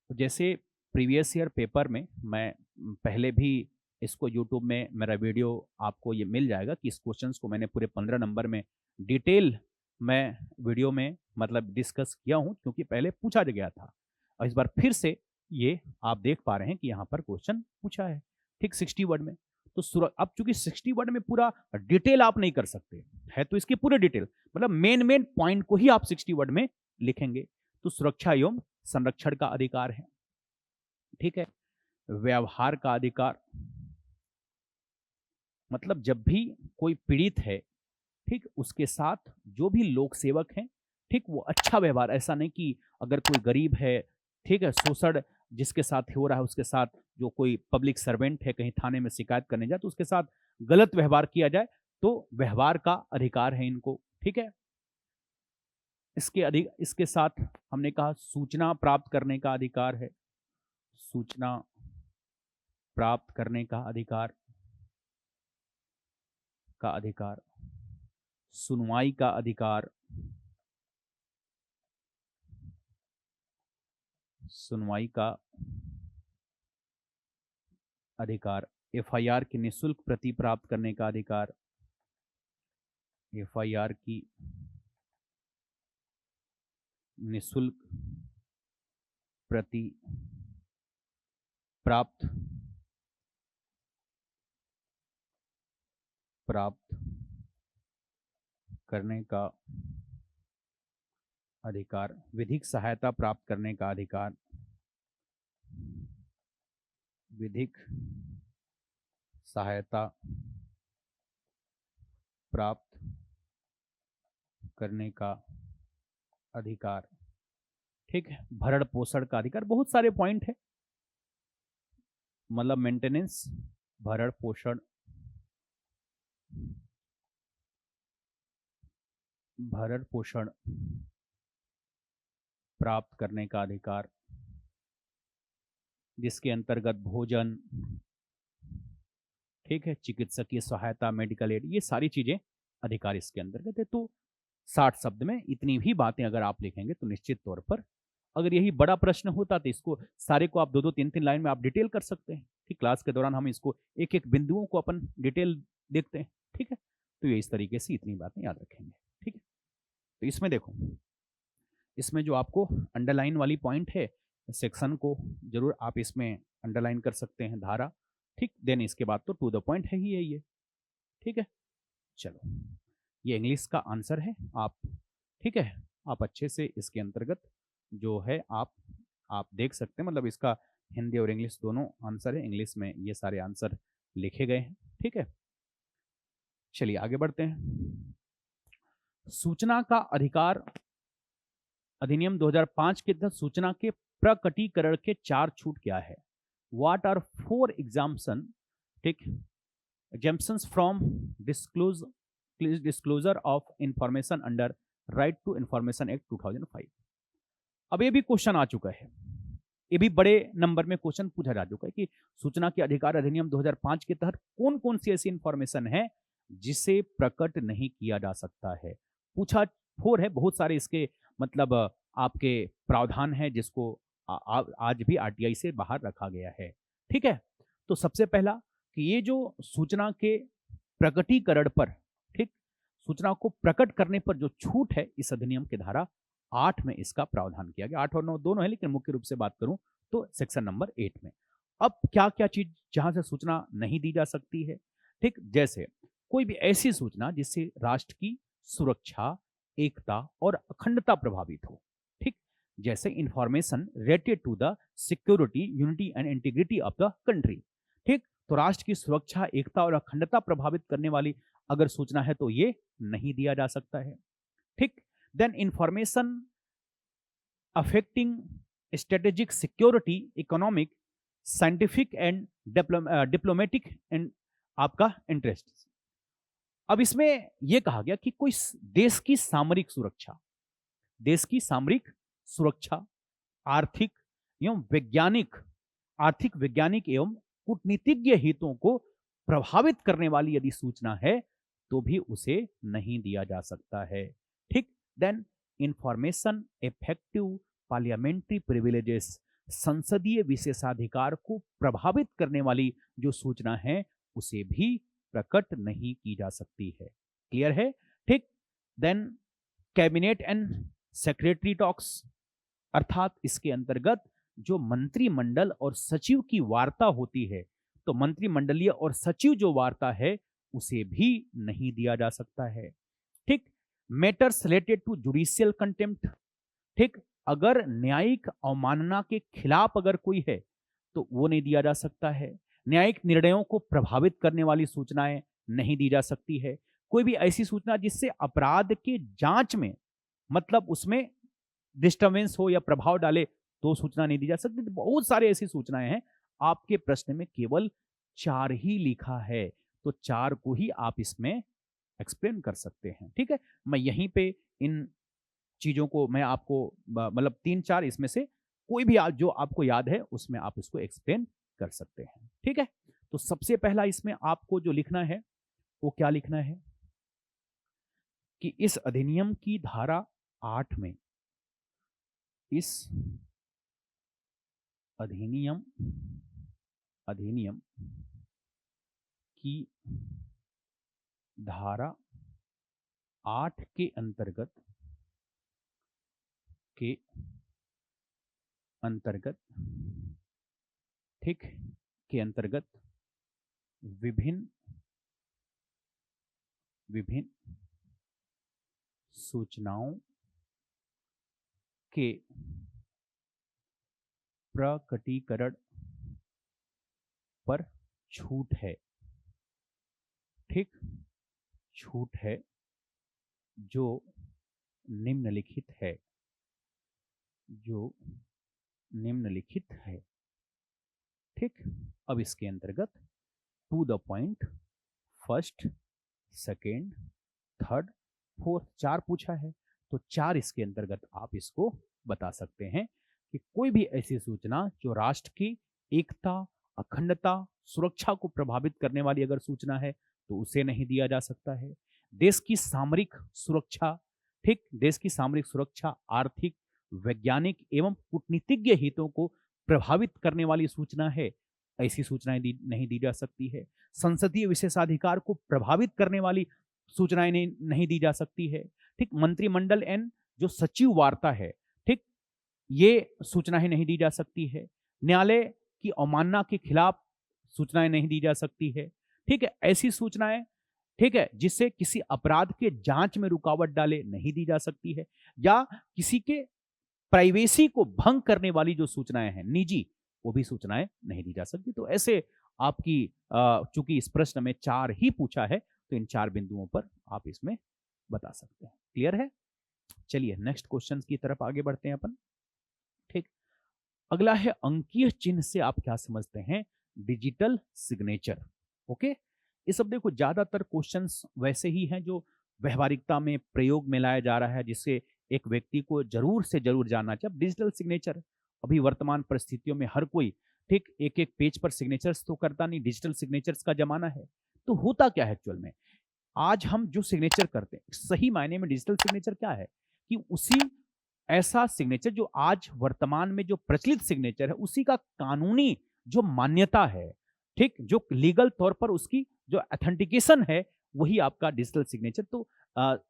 जैसे प्रीवियस ईयर पेपर में मैं पहले भी इसको यूट्यूब में मेरा वीडियो आपको ये मिल जाएगा कि इस क्वेश्चंस को मैंने पूरे 15 नंबर में डिटेल मैं वीडियो में मतलब डिस्कस किया हूं, क्योंकि पहले पूछा गया था और इस बार फिर से ये आप देख पा रहे हैं कि यहाँ पर क्वेश्चन पूछा है। ठीक, 60 वर्ड में। तो अब चूंकि 60 वर्ड में पूरा डिटेल आप नहीं कर सकते है, तो इसकी पूरे डिटेल मतलब मेन पॉइंट को ही आप 60 वर्ड में लिखेंगे। तो सुरक्षा एवं संरक्षण का अधिकार है। ठीक है, व्यवहार का अधिकार मतलब जब भी कोई पीड़ित है, ठीक, उसके साथ जो भी लोक सेवक हैं, ठीक, वो अच्छा व्यवहार, ऐसा नहीं कि अगर कोई गरीब है, ठीक है, शोषण जिसके साथ हो रहा है उसके साथ, जो कोई पब्लिक सर्वेंट है कहीं थाने में शिकायत करने जाए तो उसके साथ गलत व्यवहार किया जाए, तो व्यवहार का अधिकार है इनको। ठीक है, इसके साथ हमने कहा सूचना प्राप्त करने का अधिकार है, सूचना प्राप्त करने का अधिकार सुनवाई का अधिकार, सुनवाई का अधिकार, एफआईआर की निशुल्क प्रति प्राप्त करने का अधिकार, एफआईआर की निशुल्क प्रति प्राप्त करने का अधिकार, विधिक सहायता प्राप्त करने का अधिकार, विधिक सहायता प्राप्त करने का अधिकार। ठीक है, भरण पोषण का अधिकार। बहुत सारे पॉइंट है, मतलब मेंटेनेंस, भरण पोषण, भरण पोषण प्राप्त करने का अधिकार, जिसके अंतर्गत भोजन, ठीक है, चिकित्सकीय सहायता, मेडिकल एड, ये सारी चीजें अधिकार इसके अंतर्गत है। तो 60 शब्द में इतनी भी बातें अगर आप लिखेंगे तो निश्चित तौर पर, अगर यही बड़ा प्रश्न होता तो इसको सारे को आप 2-2, 3-3 लाइन में आप डिटेल कर सकते हैं। कि क्लास के दौरान हम इसको एक एक बिंदुओं को अपन डिटेल देखते हैं, ठीक है। तो ये इस तरीके से इतनी बातें याद रखेंगे, ठीक है। तो इसमें देखो, इसमें जो आपको अंडरलाइन वाली पॉइंट है, सेक्शन को जरूर आप इसमें अंडरलाइन कर सकते हैं, धारा, ठीक। देन इसके बाद तो टू द पॉइंट है ही ये, ठीक है। चलो, ये इंग्लिश का आंसर है आप, ठीक है। आप अच्छे से इसके अंतर्गत जो है आप देख सकते हैं, मतलब इसका हिंदी और इंग्लिश दोनों आंसर है। इंग्लिश में ये सारे आंसर लिखे गए हैं, ठीक है। चलिए आगे बढ़ते हैं। सूचना का अधिकार अधिनियम 2005 के तहत सूचना के प्रकटीकरण के 4 छूट क्या है? व्हाट आर 4 एग्जाम्पशन, ठीक, exemptions from disclosure of information under right to information act 2005। अब ये भी क्वेश्चन आ चुका है, ये भी बड़े नंबर में क्वेश्चन पूछा जा चुका है कि सूचना के अधिकार अधिनियम 2005 के तहत कौन कौन सी ऐसी इंफॉर्मेशन है जिसे प्रकट नहीं किया जा सकता है। पूछा 4 है, बहुत सारे इसके मतलब आपके प्रावधान है जिसको आज भी आरटीआई से बाहर रखा गया है, ठीक है। तो सबसे पहला कि ये जो सूचना के प्रकटीकरण पर, ठीक, सूचना को प्रकट करने पर जो छूट है इस अधिनियम के धारा 8 में इसका प्रावधान किया गया। 8 और 9 दोनों है, लेकिन मुख्य रूप से बात करूं तो सेक्शन नंबर 8 में। अब क्या क्या चीज जहां से सूचना नहीं दी जा सकती है, ठीक, जैसे कोई भी ऐसी सूचना जिससे राष्ट्र की सुरक्षा, एकता और अखंडता प्रभावित हो, ठीक, जैसे information related to the security, unity and integrity of the country, ठीक। तो राष्ट्र की सुरक्षा, एकता और अखंडता प्रभावित करने वाली अगर सूचना है तो ये नहीं दिया जा सकता है, ठीक। Then information affecting strategic security, economic, scientific and diplomatic and आपका इंटरेस्ट। अब इसमें यह कहा गया कि कोई देश की सामरिक सुरक्षा, देश की सामरिक सुरक्षा, आर्थिक एवं वैज्ञानिक एवं कूटनीतिज्ञ हितों को प्रभावित करने वाली यदि सूचना है तो भी उसे नहीं दिया जा सकता है, ठीक। Then information effective parliamentary privileges, संसदीय विशेषाधिकार को प्रभावित करने वाली जो सूचना है उसे भी प्रकट नहीं की जा सकती है। क्लियर है, ठीक। Then cabinet and secretary talks, अर्थात इसके अंतर्गत जो मंत्रिमंडल और सचिव की वार्ता होती है, तो मंत्रिमंडलीय और सचिव जो वार्ता है उसे भी नहीं दिया जा सकता है, ठीक। Matters related to judicial contempt, ठीक, अगर न्यायिक अवमानना के खिलाफ अगर कोई है तो वो नहीं दिया जा सकता है। न्यायिक निर्णयों को प्रभावित करने वाली सूचनाएं नहीं दी जा सकती है। कोई भी ऐसी सूचना जिससे अपराध के जांच में मतलब उसमें डिस्टर्बेंस हो या प्रभाव डाले तो सूचना नहीं दी जा सकती। तो बहुत सारे ऐसी सूचनाएं हैं, आपके प्रश्न में केवल 4 ही लिखा है, तो 4 को ही आप इसमें एक्सप्लेन कर सकते हैं, ठीक है। मैं यहीं पे इन चीजों को मैं आपको मतलब 3-4 इसमें से कोई भी जो आपको याद है उसमें आप इसको एक्सप्लेन कर सकते हैं, ठीक है। तो सबसे पहला इसमें आपको जो लिखना है वो क्या लिखना है कि इस अधिनियम की धारा 8 में, इस अधिनियम की धारा 8 के अंतर्गत ठीक के अंतर्गत विभिन्न सूचनाओं के प्रकटीकरण पर छूट है, ठीक, छूट है जो निम्नलिखित है, ठीक। अब इसके अंतर्गत to the point, first, second, third, fourth, 4 पूछा है, तो 4 इसके अंतर्गत आप इसको बता सकते हैं कि कोई भी ऐसी सूचना जो राष्ट्र की एकता, अखंडता, सुरक्षा को प्रभावित करने वाली अगर सूचना है तो उसे नहीं दिया जा सकता है। देश की सामरिक सुरक्षा, ठीक, देश की सामरिक सुरक्षा, आर्थिक, वैज्ञानिक एवं कूटनीतिज्ञ हितों को प्रभावित करने वाली सूचना है ऐसी सूचनाएं नहीं दी जा सकती है। संसदीय विशेषाधिकार को प्रभावित करने वाली सूचनाएं नहीं दी जा सकती है। ठीक, मंत्रिमंडल एन जो सचिव वार्ता है, ठीक, ये सूचनाएं नहीं दी जा सकती है। न्यायालय की अवमानना के खिलाफ सूचनाएं नहीं दी जा सकती है। ठीक है, ऐसी सूचनाएं, ठीक है, जिससे किसी अपराध के जांच में रुकावट डाले, नहीं दी जा सकती है। या किसी के प्राइवेसी को भंग करने वाली जो सूचनाएं हैं, निजी, वो भी सूचनाएं नहीं दी जा सकती। तो ऐसे आपकी चूंकि इस प्रश्न में 4 ही पूछा है, तो इन 4 बिंदुओं पर आप इसमें बता सकते हैं। क्लियर है? चलिए नेक्स्ट क्वेश्चन की तरफ आगे बढ़ते हैं अपन। ठीक, अगला है अंकीय चिन्ह से आप क्या समझते हैं? Digital signature. ओके, ये सब देखो ज्यादातर क्वेश्चंस वैसे ही हैं जो व्यवहारिकता में प्रयोग में लाया जा रहा है, जिससे एक व्यक्ति को जरूर से जरूर जानना चाहिए। डिजिटल सिग्नेचर अभी वर्तमान परिस्थितियों में हर कोई, ठीक, एक एक पेज पर सिग्नेचर्स तो करता नहीं, डिजिटल सिग्नेचर्स का जमाना है। तो होता क्या है एक्चुअल में, आज हम जो सिग्नेचर करते हैं, सही मायने में डिजिटल सिग्नेचर क्या है कि उसी ऐसा सिग्नेचर जो आज वर्तमान में जो प्रचलित सिग्नेचर है, उसी का कानूनी जो मान्यता है, ठीक, जो लीगल तौर पर उसकी जो ऑथेंटिकेशन है, वही आपका डिजिटल सिग्नेचर। तो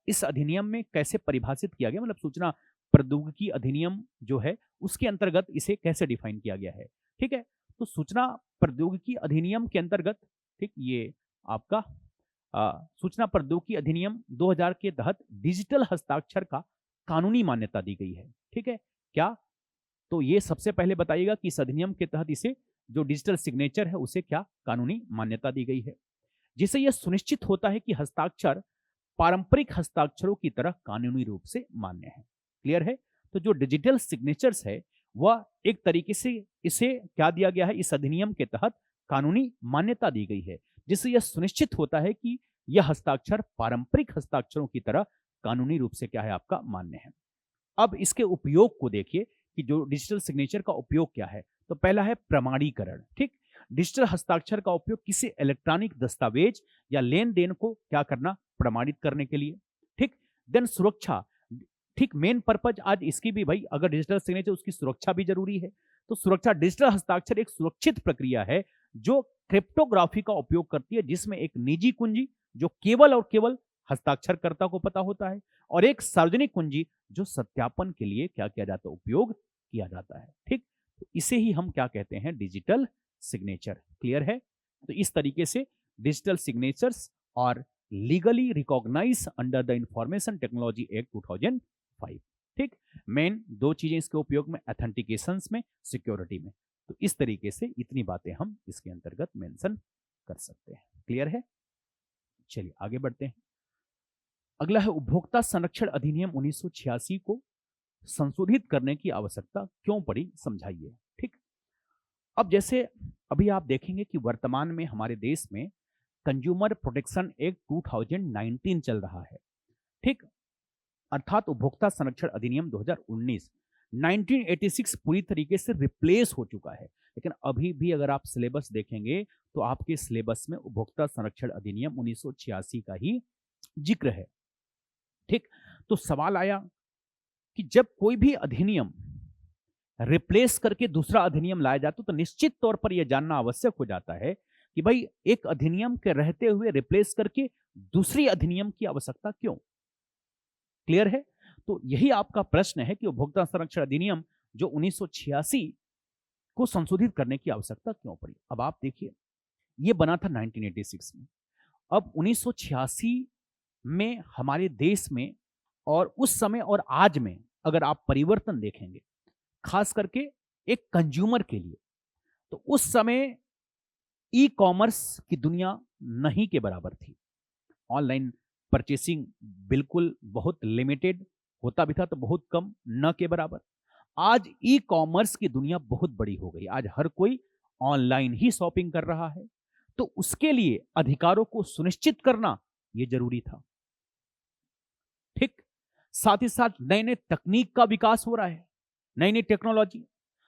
इस अधिनियम में कैसे परिभाषित किया गया, मतलब सूचना प्रौद्योगिकी अधिनियम जो है उसके अंतर्गत इसे कैसे डिफाइन किया गया है। ठीक है, तो सूचना प्रौद्योगिकी अधिनियम के अंतर्गत, ठीक, ये आपका सूचना प्रौद्योगिकी अधिनियम 2000 के तहत डिजिटल हस्ताक्षर का कानूनी मान्यता दी गई है। ठीक है, क्या, तो ये सबसे पहले बताइएगा कि इस अधिनियम के तहत इसे जो डिजिटल सिग्नेचर है उसे क्या कानूनी मान्यता दी गई है, जिससे यह सुनिश्चित होता है कि हस्ताक्षर पारंपरिक हस्ताक्षरों की तरह कानूनी रूप से मान्य है। क्लियर है? तो जो डिजिटल सिग्नेचर्स है वह एक तरीके से इसे क्या दिया गया है, इस अधिनियम के तहत कानूनी मान्यता दी गई है, जिससे यह सुनिश्चित होता है कि यह हस्ताक्षर पारंपरिक हस्ताक्षरों की तरह कानूनी रूप से क्या है, आपका मान्य है। अब इसके उपयोग को देखिए कि जो डिजिटल सिग्नेचर का उपयोग क्या है। तो पहला है प्रमाणीकरण। ठीक, डिजिटल हस्ताक्षर का उपयोग किसी इलेक्ट्रॉनिक दस्तावेज या लेन देन को क्या करना, प्रमाणित करने के लिए। ठीक, देन सुरक्षा। ठीक, मेन पर्पज आज इसकी भी भाई, अगर डिजिटल सिग्नेचर, उसकी सुरक्षा भी जरूरी है। तो सुरक्षा, डिजिटल हस्ताक्षर एक सुरक्षित प्रक्रिया है जो क्रिप्टोग्राफी का उपयोग करती है, जिसमें एक निजी कुंजी जो केवल और केवल हस्ताक्षरकर्ता को पता होता है, और एक सार्वजनिक कुंजी जो सत्यापन के लिए क्या किया जाता है, उपयोग किया जाता है। ठीक, तो इसे ही हम क्या कहते हैं, डिजिटल सिग्नेचर। क्लियर है? तो इस तरीके से डिजिटल सिग्नेचर्स और legally recognise under the information technology act 2005। ठीक, मेन 2 चीजें इसके उपयोग में, ऑथेंटिकेशन में, सिक्योरिटी में। तो इस तरीके से इतनी बातें हम इसके अंतर्गत मेंशन कर सकते हैं। क्लियर है? चलिए आगे बढ़ते हैं। अगला है उपभोक्ता संरक्षण अधिनियम 1986 को संशोधित करने की आवश्यकता क्यों पड़ी, समझाइए। ठीक, अब जैसे अभी आप देखेंगे कि वर्तमान में हमारे देश में कंज्यूमर प्रोटेक्शन एक्ट 2019 चल रहा है। ठीक, अर्थात उपभोक्ता संरक्षण अधिनियम 2019, 1986 पूरी तरीके से रिप्लेस हो चुका है। लेकिन अभी भी अगर आप सिलेबस देखेंगे तो आपके सिलेबस में उपभोक्ता संरक्षण अधिनियम 1986 का ही जिक्र है। ठीक, तो सवाल आया कि जब कोई भी अधिनियम रिप्लेस करके दूसरा अधिनियम लाया जाता तो निश्चित तौर पर यह जानना आवश्यक हो जाता है कि भाई एक अधिनियम के रहते हुए रिप्लेस करके दूसरी अधिनियम की आवश्यकता क्यों। क्लियर है? तो यही आपका प्रश्न है कि उपभोक्ता संरक्षण अधिनियम जो 1986 को संशोधित करने की आवश्यकता क्यों पड़ी। अब आप देखिए, यह बना था 1986 में। अब 1986 में हमारे देश में और उस समय और आज में अगर आप परिवर्तन देखेंगे, खास करके एक कंज्यूमर के लिए, तो उस समय ई कॉमर्स की दुनिया नहीं के बराबर थी। ऑनलाइन परचेसिंग बिल्कुल बहुत लिमिटेड होता भी था, तो बहुत कम, न के बराबर। आज ई कॉमर्स की दुनिया बहुत बड़ी हो गई। आज हर कोई ऑनलाइन ही शॉपिंग कर रहा है, तो उसके लिए अधिकारों को सुनिश्चित करना यह जरूरी था। ठीक, साथ ही साथ नए नए तकनीक का विकास हो रहा है, नई नई टेक्नोलॉजी,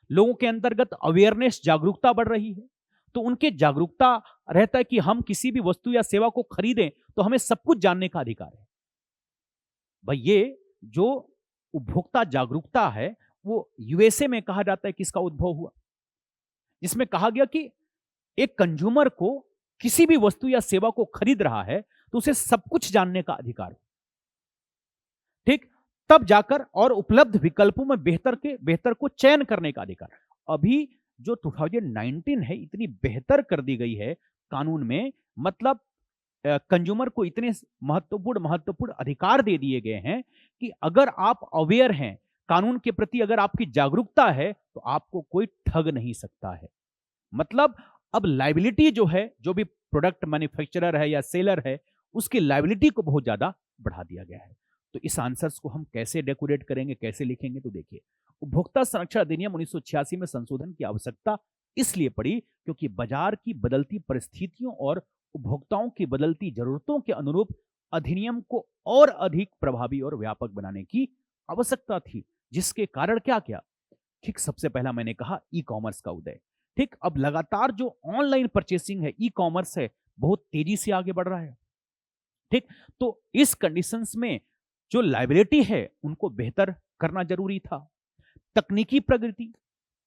लोगों के अंतर्गत अवेयरनेस, जागरूकता बढ़ रही है। तो उनके जागरूकता रहता है कि हम किसी भी वस्तु या सेवा को खरीदें तो हमें सब कुछ जानने का अधिकार है। भाई ये जो उपभोक्ता जागरूकता है वो यूएसए में कहा जाता है कि इसका उद्भव हुआ, जिसमें कहा गया कि एक कंज्यूमर को किसी भी वस्तु या सेवा को खरीद रहा है तो उसे सब कुछ जानने का अधिकार, ठीक, तब जाकर और उपलब्ध विकल्पों में बेहतर को चयन करने का अधिकार। अभी जो 2019 है इतनी बेहतर कर दी गई है कानून में, मतलब कंज्यूमर को इतने महत्वपूर्ण अधिकार दे दिए गए हैं कि अगर आप अवेयर हैं कानून के प्रति, अगर आपकी जागरूकता है तो आपको कोई ठग नहीं सकता है। मतलब अब लायबिलिटी जो है, जो भी प्रोडक्ट मैन्युफैक्चरर है या सेलर है, उसकी लायबिलिटी को बहुत ज्यादा बढ़ा दिया गया है। तो इस आंसर्स को हम कैसे डेकोरेट करेंगे, कैसे लिखेंगे, तो देखिए, उपभोक्ता संरक्षण अधिनियम 1986 में संशोधन की आवश्यकता इसलिए पड़ी क्योंकि बाजार की बदलती परिस्थितियों और उपभोक्ताओं की बदलती जरूरतों के अनुरूप अधिनियम को और अधिक प्रभावी और व्यापक बनाने की आवश्यकता थी, जिसके कारण क्या क्या, ठीक, सबसे पहला मैंने कहा ई कॉमर्स का उदय। ठीक, अब लगातार जो ऑनलाइन परचेसिंग है, ई कॉमर्स है, बहुत तेजी से आगे बढ़ रहा है। ठीक, तो इस कंडीशंस में जो लायबिलिटी है उनको बेहतर करना जरूरी था। तकनीकी प्रगति,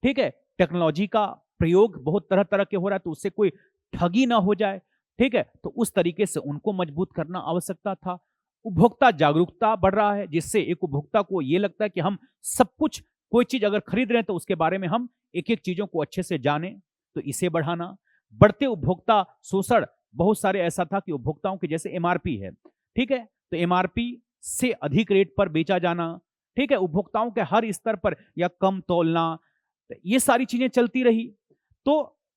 ठीक है, टेक्नोलॉजी का प्रयोग बहुत तरह तरह के हो रहा है, तो उससे कोई ठगी ना हो जाए, ठीक है, तो उस तरीके से उनको मजबूत करना आवश्यकता था। उपभोक्ता जागरूकता बढ़ रहा है, जिससे एक उपभोक्ता को यह लगता है कि हम सब कुछ, कोई चीज अगर खरीद रहे हैं तो उसके बारे में हम एक एक चीजों को अच्छे से जाने, तो इसे बढ़ाना। बढ़ते उपभोक्ता शोषण, बहुत सारे ऐसा था कि उपभोक्ताओं के जैसे एमआरपी है, ठीक है, तो एमआरपी से अधिक रेट पर बेचा जाना, ठीक है, उपभोक्ताओं के हर स्तर पर, या कम तौलना, ये सारी चीजें चलती रही। तो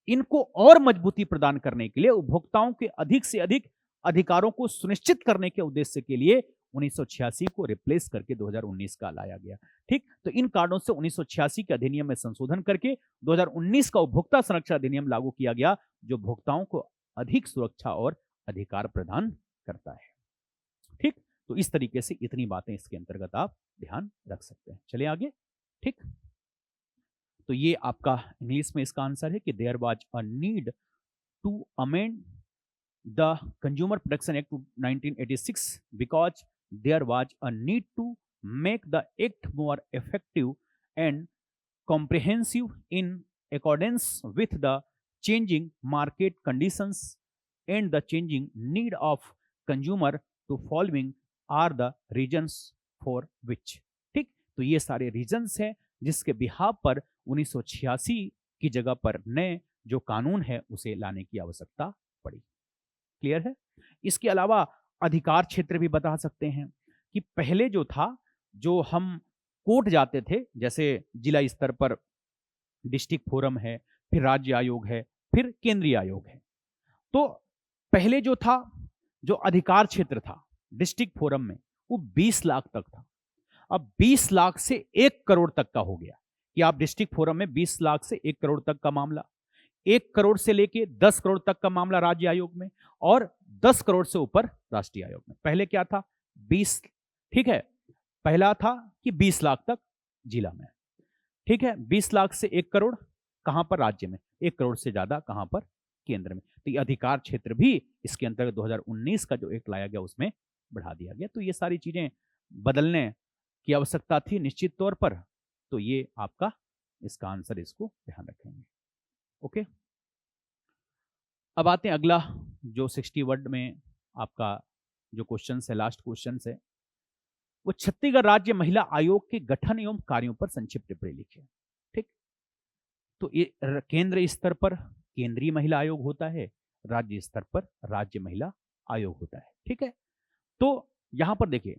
इनको और मजबूती प्रदान करने के लिए, उपभोक्ताओं के अधिक से अधिक अधिकारों को सुनिश्चित करने के उद्देश्य के लिए 1986 को रिप्लेस करके 2019 का लाया गया। ठीक, तो इन कारणों से 1986 के अधिनियम में संशोधन करके 2019 का उपभोक्ता संरक्षण अधिनियम लागू किया गया, जो भोक्ताओं को अधिक सुरक्षा और अधिकार प्रदान करता है। ठीक, तो इस तरीके से इतनी बातें इसके अंतर्गत आप ध्यान रख सकते हैं। चलिए आगे। ठीक, तो ये आपका इंग्लिश में इसका आंसर है कि there was a need to amend the consumer protection act 1986 because there was a need to make the act more effective and comprehensive in accordance with the changing market conditions and the changing need of consumer to following are the reasons for which। ठीक, तो ये सारे reasons हैं जिसके behalf पर 1986 की जगह पर नए जो कानून है उसे लाने की आवश्यकता पड़ी। क्लियर है? इसके अलावा अधिकार क्षेत्र भी बता सकते हैं कि पहले जो था, जो हम कोर्ट जाते थे, जैसे जिला स्तर पर डिस्ट्रिक्ट फोरम है, फिर राज्य आयोग है, फिर केंद्रीय आयोग है, तो पहले जो था, जो अधिकार क्षेत्र था डिस्ट्रिक्ट फोरम में, वो 20 लाख तक था। अब 20 लाख से 1 करोड़ तक का हो गया कि आप डिस्ट्रिक्ट फोरम में 20 लाख से 1 करोड़ तक का मामला, 1 करोड़ से लेके 10 करोड़ तक का मामला राज्य आयोग में, और 10 करोड़ से ऊपर राष्ट्रीय आयोग में। पहले क्या था? 20। ठीक है, पहला था कि 20 लाख तक जिला में, ठीक है, 20 लाख से 1 करोड़ कहां पर? राज्य में। 1 करोड़ से ज्यादा कहां पर? केंद्र में। तो ये अधिकार क्षेत्र भी इसके अंतर्गत 2019 का जो एक्ट लाया गया उसमें बढ़ा दिया गया। तो ये सारी चीजें बदलने की आवश्यकता थी निश्चित तौर पर। तो ये आपका इसका आंसर, इसको ध्यान रखेंगे। ओके, अब आते हैं अगला, जो 60 वर्ड में आपका जो क्वेश्चन है, लास्ट क्वेश्चन है, वो छत्तीसगढ़ राज्य महिला आयोग के गठन एवं कार्यों पर संक्षिप्त टिप्पणी लिखिए। ठीक, तो ये केंद्र स्तर पर केंद्रीय महिला आयोग होता है, राज्य स्तर पर राज्य महिला आयोग होता है। ठीक है, तो यहां पर देखिए,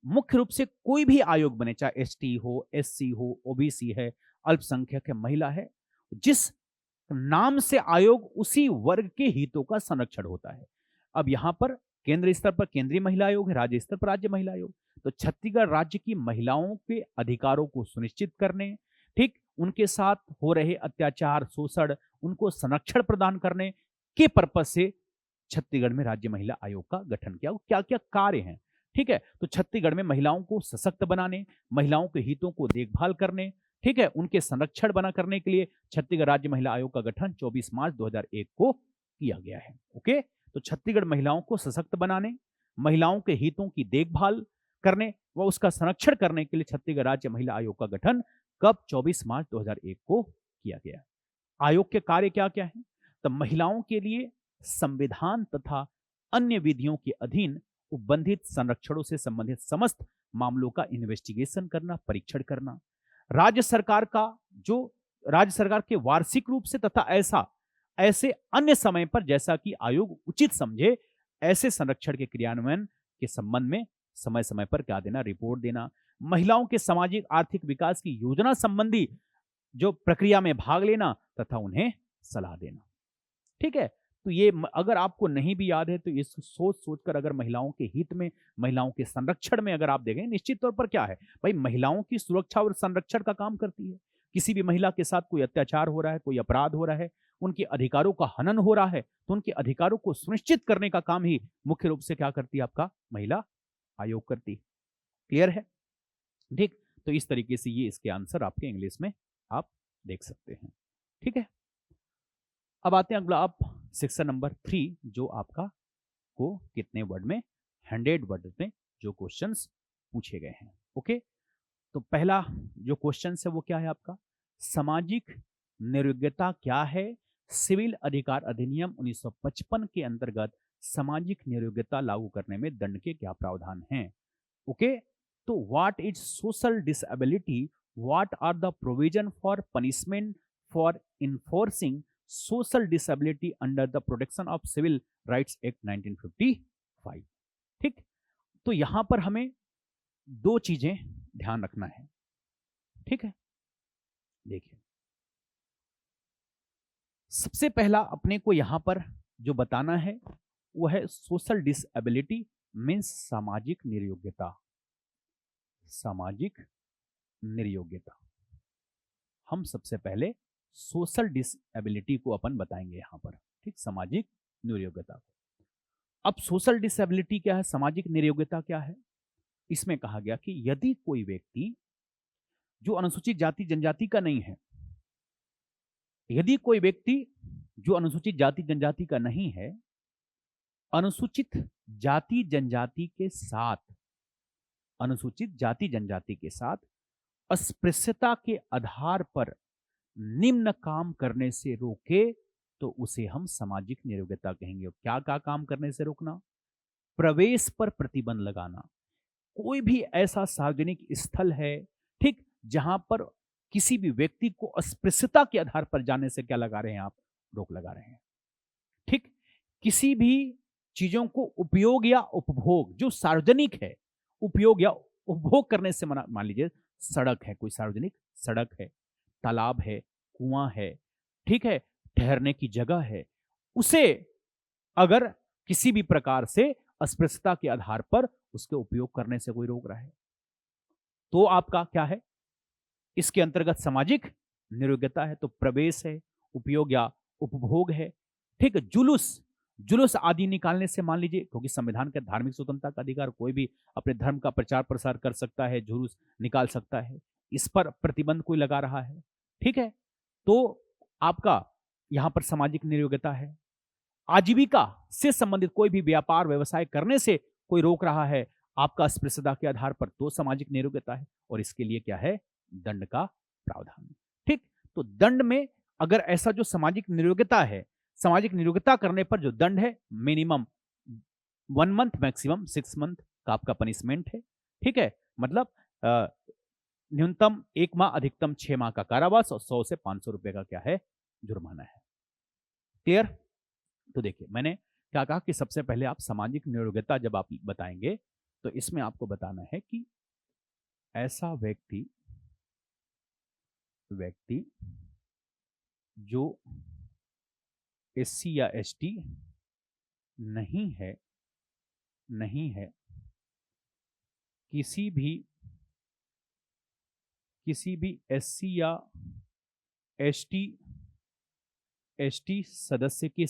मुख्य रूप से कोई भी आयोग बने, चाहे एसटी हो, एससी हो, ओबीसी है, अल्पसंख्यक है, महिला है, जिस नाम से आयोग, उसी वर्ग के हितों का संरक्षण होता है। अब यहां पर केंद्र स्तर पर केंद्रीय महिला आयोग है, राज्य स्तर पर राज्य महिला आयोग। तो छत्तीसगढ़ राज्य की महिलाओं के अधिकारों को सुनिश्चित करने, ठीक, उनके साथ हो रहे अत्याचार, शोषण, उनको संरक्षण प्रदान करने के पर्पज से छत्तीसगढ़ में राज्य महिला आयोग का गठन किया। क्या क्या कार्य हैं? ठीक है, तो छत्तीसगढ़ में महिलाओं को सशक्त बनाने, महिलाओं के हितों को देखभाल करने, ठीक है, उनके संरक्षण बना करने के लिए छत्तीसगढ़ राज्य महिला आयोग का गठन 24 मार्च 2001 को किया गया है। ओके, तो छत्तीसगढ़ महिलाओं को सशक्त बनाने, महिलाओं के हितों की देखभाल करने व उसका संरक्षण करने के लिए छत्तीसगढ़ राज्य महिला आयोग का गठन कब? 24 मार्च 2001 को किया गया। आयोग के कार्य क्या क्या है? तब महिलाओं के लिए संविधान तथा अन्य विधियों के अधीन उपबंधित संरक्षणों से संबंधित समस्त मामलों का इन्वेस्टिगेशन करना, परीक्षण करना। राज्य सरकार का जो राज्य सरकार के वार्षिक रूप से तथा ऐसे अन्य समय पर जैसा कि आयोग उचित समझे ऐसे संरक्षण के क्रियान्वयन के संबंध में समय समय पर क्या देना, रिपोर्ट देना। महिलाओं के सामाजिक आर्थिक विकास की योजना संबंधी जो प्रक्रिया में भाग लेना तथा उन्हें सलाह देना। ठीक है, तो ये अगर आपको नहीं भी याद है तो इस सोच सोचकर अगर महिलाओं के हित में, महिलाओं के संरक्षण में अगर आप देखें, निश्चित तौर पर क्या है भाई, महिलाओं की सुरक्षा और संरक्षण का काम करती है। किसी भी महिला के साथ कोई अत्याचार हो रहा है, कोई अपराध हो रहा है, उनके अधिकारों का हनन हो रहा है, तो उनके अधिकारों को सुनिश्चित करने का काम ही मुख्य रूप से क्या करती है, आपका महिला आयोग करती। क्लियर है? ठीक, तो इस तरीके से ये इसके आंसर आपके इंग्लिश में आप देख सकते हैं। ठीक है, अब आते हैं अगला आप सेक्शन नंबर 3, जो आपका को कितने वर्ड में, 100 वर्ड में जो क्वेश्चंस पूछे गए हैं। ओके, तो पहला जो क्वेश्चन है वो क्या है आपका, सामाजिक नियोग्यता क्या है? सिविल अधिकार अधिनियम 1955 के अंतर्गत सामाजिक नियोग्यता लागू करने में दंड के क्या प्रावधान हैं? ओके, तो what is social disability, what are the provision for punishment for enforcing social disability under the protection of civil rights act 1955। ठीक, तो यहां पर हमें दो चीजें ध्यान रखना है। ठीक है, देखिए सबसे पहला अपने को यहां पर जो बताना है वो है सोशल डिसेबिलिटी मीन्स सामाजिक निर्योग्यता। सामाजिक निर्योग्यता, हम सबसे पहले सोशल डिसेबिलिटी को अपन बताएंगे यहां पर। ठीक, सामाजिक निर्योग्यता। अब सोशल डिसेबिलिटी क्या है, सामाजिक निर्योग्यता क्या है? इसमें कहा गया कि यदि कोई व्यक्ति जो अनुसूचित जाति जनजाति का नहीं है, यदि कोई व्यक्ति जो अनुसूचित जाति जनजाति का नहीं है, अनुसूचित जाति जनजाति के साथ, अनुसूचित जाति जनजाति के साथ अस्पृश्यता के आधार पर निम्न काम करने से रोके तो उसे हम सामाजिक निर्योग्यता कहेंगे। क्या क्या काम करने से रोकना? प्रवेश पर प्रतिबंध लगाना। कोई भी ऐसा सार्वजनिक स्थल है, ठीक, जहां पर किसी भी व्यक्ति को अस्पृश्यता के आधार पर जाने से क्या लगा रहे हैं आप, रोक लगा रहे हैं। ठीक, किसी भी चीजों को उपयोग या उपभोग जो सार्वजनिक है, उपयोग या उपभोग करने से मना। मान लीजिए सड़क है, कोई सार्वजनिक सड़क है, तालाब है, कुआं है, ठीक है, ठहरने की जगह है, उसे अगर किसी भी प्रकार से अस्पृश्यता के आधार पर उसके उपयोग करने से कोई रोक रहा है तो आपका क्या है, इसके अंतर्गत सामाजिक निर्योग्यता है। तो प्रवेश है, उपयोग या उपभोग है। ठीक, जुलूस जुलूस आदि निकालने से, मान लीजिए क्योंकि संविधान के धार्मिक स्वतंत्रता का अधिकार, कोई भी अपने धर्म का प्रचार प्रसार कर सकता है, जुलूस निकाल सकता है, इस पर प्रतिबंध कोई लगा रहा है। ठीक है, तो आपका यहां पर सामाजिक निर्योग्यता है। आजीविका से संबंधित कोई भी व्यापार व्यवसाय करने से कोई रोक रहा है आपका अस्पृश्यता के आधार पर, तो सामाजिक निर्योग्यता है, और इसके लिए क्या है, दंड का प्रावधान। ठीक, तो दंड में अगर ऐसा जो सामाजिक निर्योग्यता है, सामाजिक निर्योग्यता करने पर जो दंड है मिनिमम 1 मंथ मैक्सिमम 6 मंथ का आपका पनिशमेंट है। ठीक है, मतलब न्यूनतम 1 माह अधिकतम 6 माह का कारावास और 100 से 500 रुपए का क्या है, जुर्माना है। क्लियर? तो देखिए मैंने क्या कहा कि सबसे पहले आप सामाजिक नियोग्यता जब आप बताएंगे तो इसमें आपको बताना है कि ऐसा व्यक्ति जो एससी या एसटी नहीं है, किसी भी एससी या एसटी सदस्य के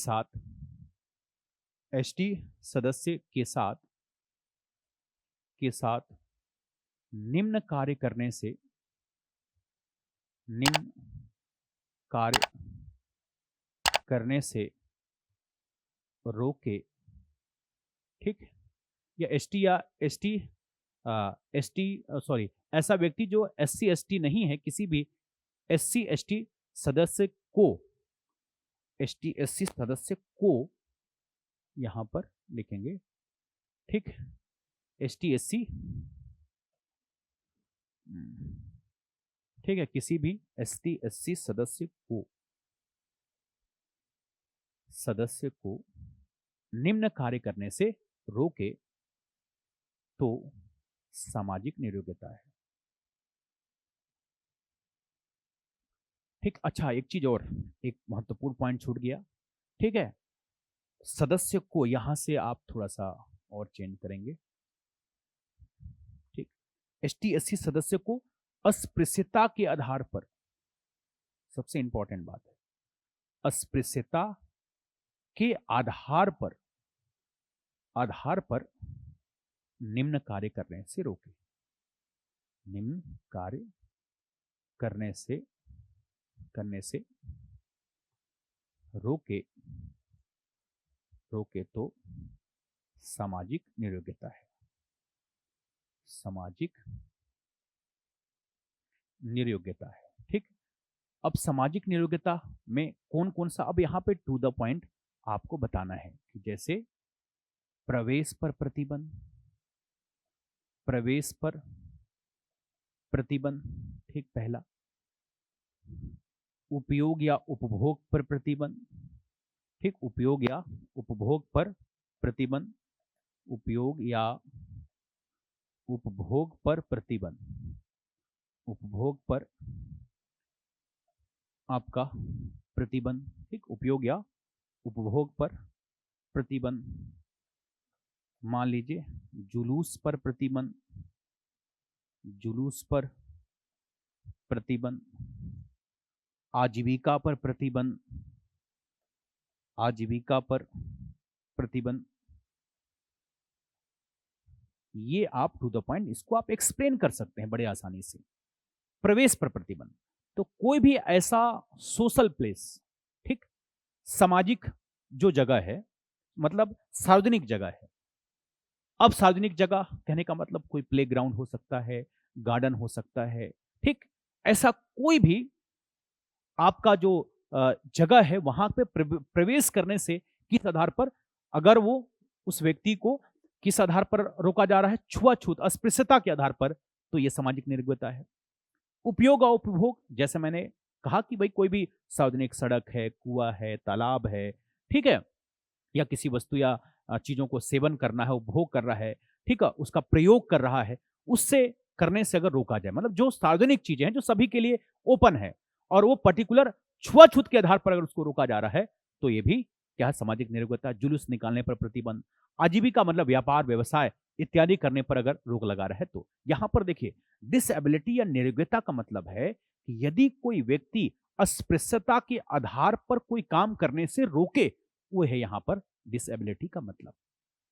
साथ निम्न कार्य करने से रोके। ठीक, या ऐसा व्यक्ति जो एससी एसटी नहीं है, किसी भी एससी एसटी सदस्य को ST/SC सदस्य को यहां पर लिखेंगे, ठीक। ST/SC, ठीक है, किसी भी ST/SC सदस्य को निम्न कार्य करने से रोके तो सामाजिक नियोग्यता है, ठीक। अच्छा, एक चीज और, एक महत्वपूर्ण पॉइंट छूट गया, ठीक है। सदस्य को यहां से आप थोड़ा सा और चेंज करेंगे, ठीक। ST/SC सदस्य को अस्पृश्यता के आधार पर, सबसे इंपॉर्टेंट बात है, अस्पृश्यता के आधार पर निम्न कार्य करने से रोके, निम्न कार्य करने से रोके तो सामाजिक नियोग्यता है, सामाजिक नियोग्यता है, ठीक। अब सामाजिक नियोग्यता में कौन कौन सा, अब यहां पे टू द पॉइंट आपको बताना है कि जैसे प्रवेश पर प्रतिबंध, प्रवेश पर प्रतिबंध, ठीक, पहला। उपयोग या उपभोग पर प्रतिबंध, ठीक, उपयोग या उपभोग पर प्रतिबंध, उपयोग या उपभोग पर प्रतिबंध, उपभोग पर आपका प्रतिबंध, ठीक, उपयोग या उपभोग पर प्रतिबंध। मान लीजिए जुलूस पर प्रतिबंध, जुलूस पर प्रतिबंध, आजीविका पर प्रतिबंध, आजीविका पर प्रतिबंध। ये आप टू द पॉइंट, इसको आप एक्सप्लेन कर सकते हैं बड़े आसानी से। प्रवेश पर प्रतिबंध, तो कोई भी ऐसा सोशल प्लेस, ठीक, सामाजिक जो जगह है, मतलब सार्वजनिक जगह है। अब सार्वजनिक जगह कहने का मतलब कोई प्लेग्राउंड हो सकता है, गार्डन हो सकता है, ठीक, ऐसा कोई भी आपका जो जगह है वहां पे प्रवेश करने से किस आधार पर, अगर वो उस व्यक्ति को किस आधार पर रोका जा रहा है, छुआछूत, अस्पृश्यता के आधार पर, तो ये सामाजिक नियोग्यता है। उपयोग और उपभोग, जैसे मैंने कहा कि भाई कोई भी सार्वजनिक सड़क है, कुआं है, तालाब है, ठीक है, या किसी वस्तु या चीजों को सेवन करना है, उपभोग कर रहा है, ठीक है, उसका प्रयोग कर रहा है, उससे करने से अगर रोका जाए, मतलब जो सार्वजनिक चीजें हैं जो सभी के लिए ओपन है और वो पर्टिकुलर छुआछूत के आधार पर अगर उसको रोका जा रहा है, तो ये भी क्या है, सामाजिक नियोग्यता। जुलूस निकालने पर प्रतिबंध, आजीविका मतलब व्यापार व्यवसाय इत्यादि करने पर अगर रोक लगा रहा है, तो यहां पर देखिए डिसएबिलिटी या नियोग्यता का मतलब है कि यदि कोई व्यक्ति अस्पृश्यता के आधार पर कोई काम करने से रोके, वो है यहां पर डिसएबिलिटी का मतलब।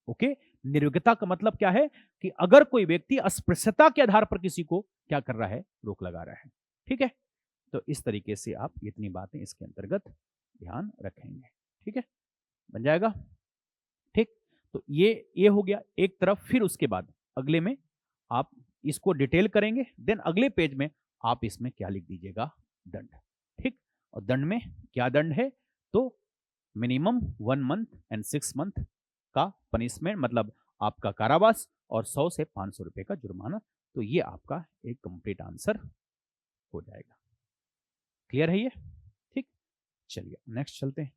ओके, नियोग्यता का मतलब क्या है कि अगर कोई व्यक्ति अस्पृश्यता के आधार पर किसी को क्या कर रहा है, रोक लगा रहा है, ठीक है। तो इस तरीके से आप इतनी बातें इसके अंतर्गत ध्यान रखेंगे, ठीक है, बन जाएगा, ठीक। तो ये हो गया एक तरफ। फिर उसके बाद अगले में आप इसको डिटेल करेंगे, देन अगले पेज में आप इसमें क्या लिख दीजिएगा, दंड, ठीक। और दंड में क्या दंड है, तो मिनिमम 1 मंथ एंड 6 मंथ का पनिशमेंट, मतलब आपका कारावास, और 100 से 500 रुपए का जुर्माना। तो ये आपका एक कंप्लीट आंसर हो जाएगा। क्लियर है ये, ठीक। चलिए नेक्स्ट चलते हैं।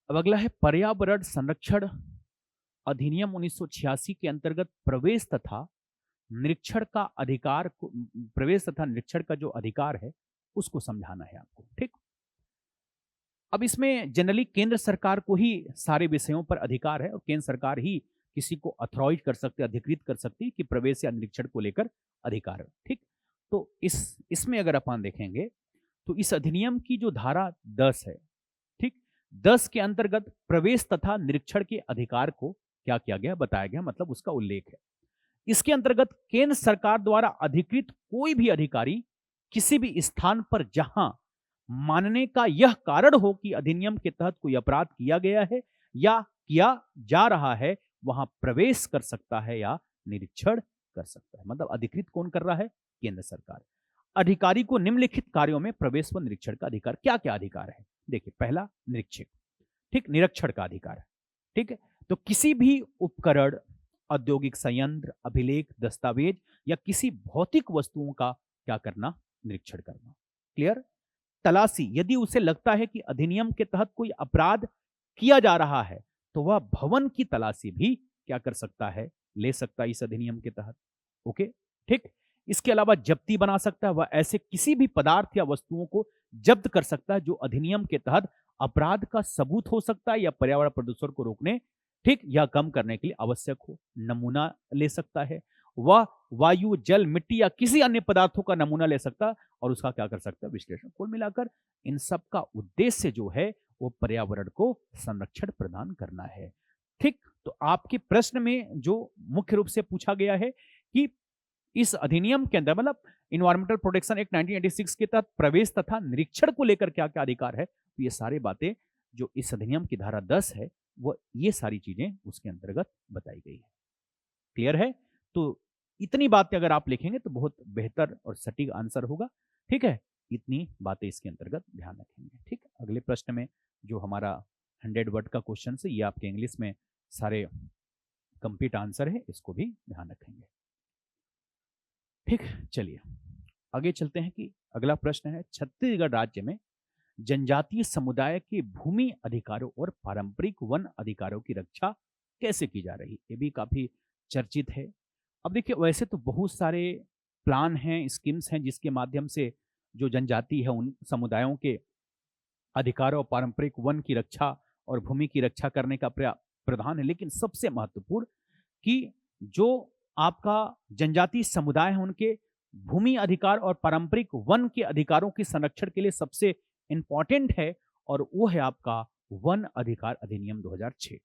अब अगला है पर्यावरण संरक्षण अधिनियम 1986 के अंतर्गत प्रवेश तथा निरीक्षण का अधिकार, प्रवेश तथा निरीक्षण का जो अधिकार है उसको समझाना है आपको, ठीक। अब इसमें जनरली केंद्र सरकार को ही सारे विषयों पर अधिकार है और केंद्र सरकार ही किसी को अथॉराइज कर सकती है, अधिकृत कर सकती है कि प्रवेश या निरीक्षण को लेकर अधिकार है, ठीक। तो इसमें अगर अपन देखेंगे तो इस अधिनियम की जो धारा 10 है, ठीक, 10 के अंतर्गत प्रवेश तथा निरीक्षण के अधिकार को क्या किया गया, बताया गया, मतलब उसका उल्लेख है। इसके अंतर्गत केंद्र सरकार द्वारा अधिकृत कोई भी अधिकारी किसी भी स्थान पर जहां मानने का यह कारण हो कि अधिनियम के तहत कोई अपराध किया गया है या किया जा रहा है, वहां प्रवेश कर सकता है या निरीक्षण कर सकता है। मतलब अधिकृत कौन कर रहा है, केंद्र सरकार। अधिकारी को निम्नलिखित कार्यों में प्रवेश व निरीक्षण का अधिकार, क्या क्या अधिकार है, देखिए पहला निरीक्षक, ठीक, निरीक्षण का अधिकार, ठीक है। तो किसी भी उपकरण, औद्योगिक संयंत्र, अभिलेख, दस्तावेज या किसी भौतिक वस्तुओं का क्या करना, निरीक्षण करना। क्लियर। तलाशी, यदि उसे लगता है कि अधिनियम के तहत कोई अपराध किया जा रहा है तो वह भवन की तलाशी भी क्या कर सकता है, ले सकता है इस अधिनियम के तहत। ओके, ठीक। इसके अलावा जब्ती बना सकता है, वह ऐसे किसी भी पदार्थ या वस्तुओं को जब्त कर सकता है जो अधिनियम के तहत अपराध का सबूत हो सकता है या पर्यावरण प्रदूषण को रोकने, ठीक, या कम करने के लिए आवश्यक हो। नमूना ले सकता है, वह वायु, जल, मिट्टी या किसी अन्य पदार्थों का नमूना ले सकता है और उसका क्या कर सकता है, विश्लेषण। कुल मिलाकर इन सब का उद्देश्य जो है वो पर्यावरण को संरक्षण प्रदान करना है। ठीक, तो आपके प्रश्न में जो मुख्य रूप से पूछा गया है कि इस अधिनियम के अंदर, मतलब इन्वायरमेंटल प्रोटेक्शन एक्ट 1986 के तहत प्रवेश तथा निरीक्षण को लेकर क्या क्या अधिकार है, तो ये सारी बातें जो इस अधिनियम की धारा 10 है वो ये सारी चीजें उसके अंतर्गत बताई गई है। क्लियर है। तो इतनी बातें अगर आप लिखेंगे तो बहुत बेहतर और सटीक आंसर होगा। ठीक है, इतनी बातें इसके अंतर्गत ध्यान रखेंगे। ठीक, अगले प्रश्न में जो हमारा 100 वर्ड का क्वेश्चन है ये आपके इंग्लिश में सारे कंप्लीट आंसर है, इसको भी ध्यान रखेंगे। ठीक, चलिए आगे चलते हैं कि अगला प्रश्न है, छत्तीसगढ़ राज्य में जनजातीय समुदाय के भूमि अधिकारों और पारंपरिक वन अधिकारों की रक्षा कैसे की जा रही, ये भी काफी चर्चित है। अब देखिए वैसे तो बहुत सारे प्लान हैं, स्कीम्स हैं जिसके माध्यम से जो जनजाति है उन समुदायों के अधिकारों और पारंपरिक वन की रक्षा और भूमि की रक्षा करने का प्रावधान है, लेकिन सबसे महत्वपूर्ण कि जो आपका जनजातीय समुदाय है उनके भूमि अधिकार और पारंपरिक वन के अधिकारों के संरक्षण के लिए सबसे इंपॉर्टेंट है और वो है आपका वन अधिकार अधिनियम 2006।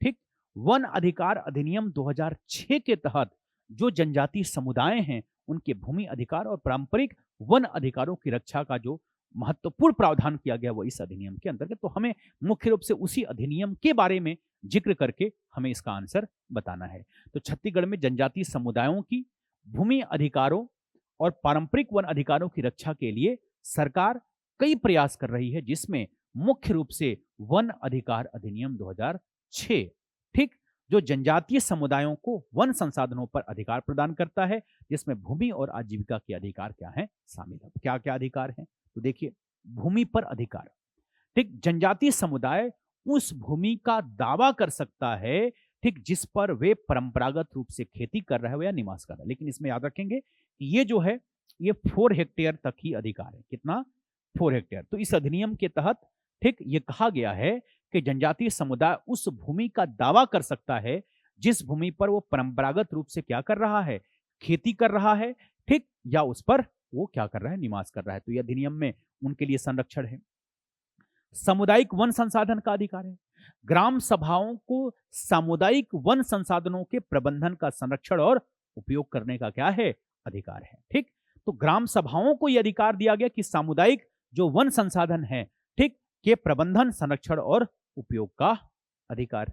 ठीक, वन अधिकार अधिनियम 2006 के तहत जो जनजातीय समुदाय हैं उनके भूमि अधिकार और पारंपरिक वन अधिकारों की रक्षा का जो महत्वपूर्ण प्रावधान किया गया वो इस अधिनियम के अंतर्गत, तो हमें मुख्य रूप से उसी अधिनियम के बारे में जिक्र करके हमें इसका आंसर बताना है। तो छत्तीसगढ़ में जनजातीय समुदायों की भूमि अधिकारों और पारंपरिक वन अधिकारों की रक्षा के लिए सरकार कई प्रयास कर रही है, जिसमें मुख्य रूप से वन अधिकार अधिनियम 2006, ठीक, जो जनजातीय समुदायों को वन संसाधनों पर अधिकार प्रदान करता है, जिसमें भूमि और आजीविका के अधिकार क्या है शामिल है। क्या क्या अधिकार हैं, तो देखिए भूमि पर अधिकार, ठीक, जनजातीय समुदाय उस भूमि का दावा कर सकता है, ठीक, जिस पर वे परंपरागत रूप से खेती कर रहे हो या निवास कर रहे हैं। लेकिन इसमें याद रखेंगे कि ये जो है ये 4 हेक्टेयर तक ही अधिकार है। कितना, 4 हेक्टेयर। तो इस अधिनियम के तहत, ठीक, ये कहा गया है कि जनजातीय समुदाय उस भूमि का दावा कर सकता है जिस भूमि पर वो परंपरागत रूप से क्या कर रहा है, खेती कर रहा है, ठीक, या उस पर वो क्या कर रहा है, निवास कर रहा है। तो यह अधिनियम में उनके लिए संरक्षण है। सामुदायिक वन संसाधन का अधिकार है। ग्राम सभाओं को सामुदायिक वन संसाधनों के प्रबंधन का संरक्षण और उपयोग करने का क्या है, अधिकार है। ठीक, तो ग्राम सभाओं को यह अधिकार दिया गया कि सामुदायिक जो वन संसाधन है, ठीक, के प्रबंधन, संरक्षण और उपयोग का अधिकार।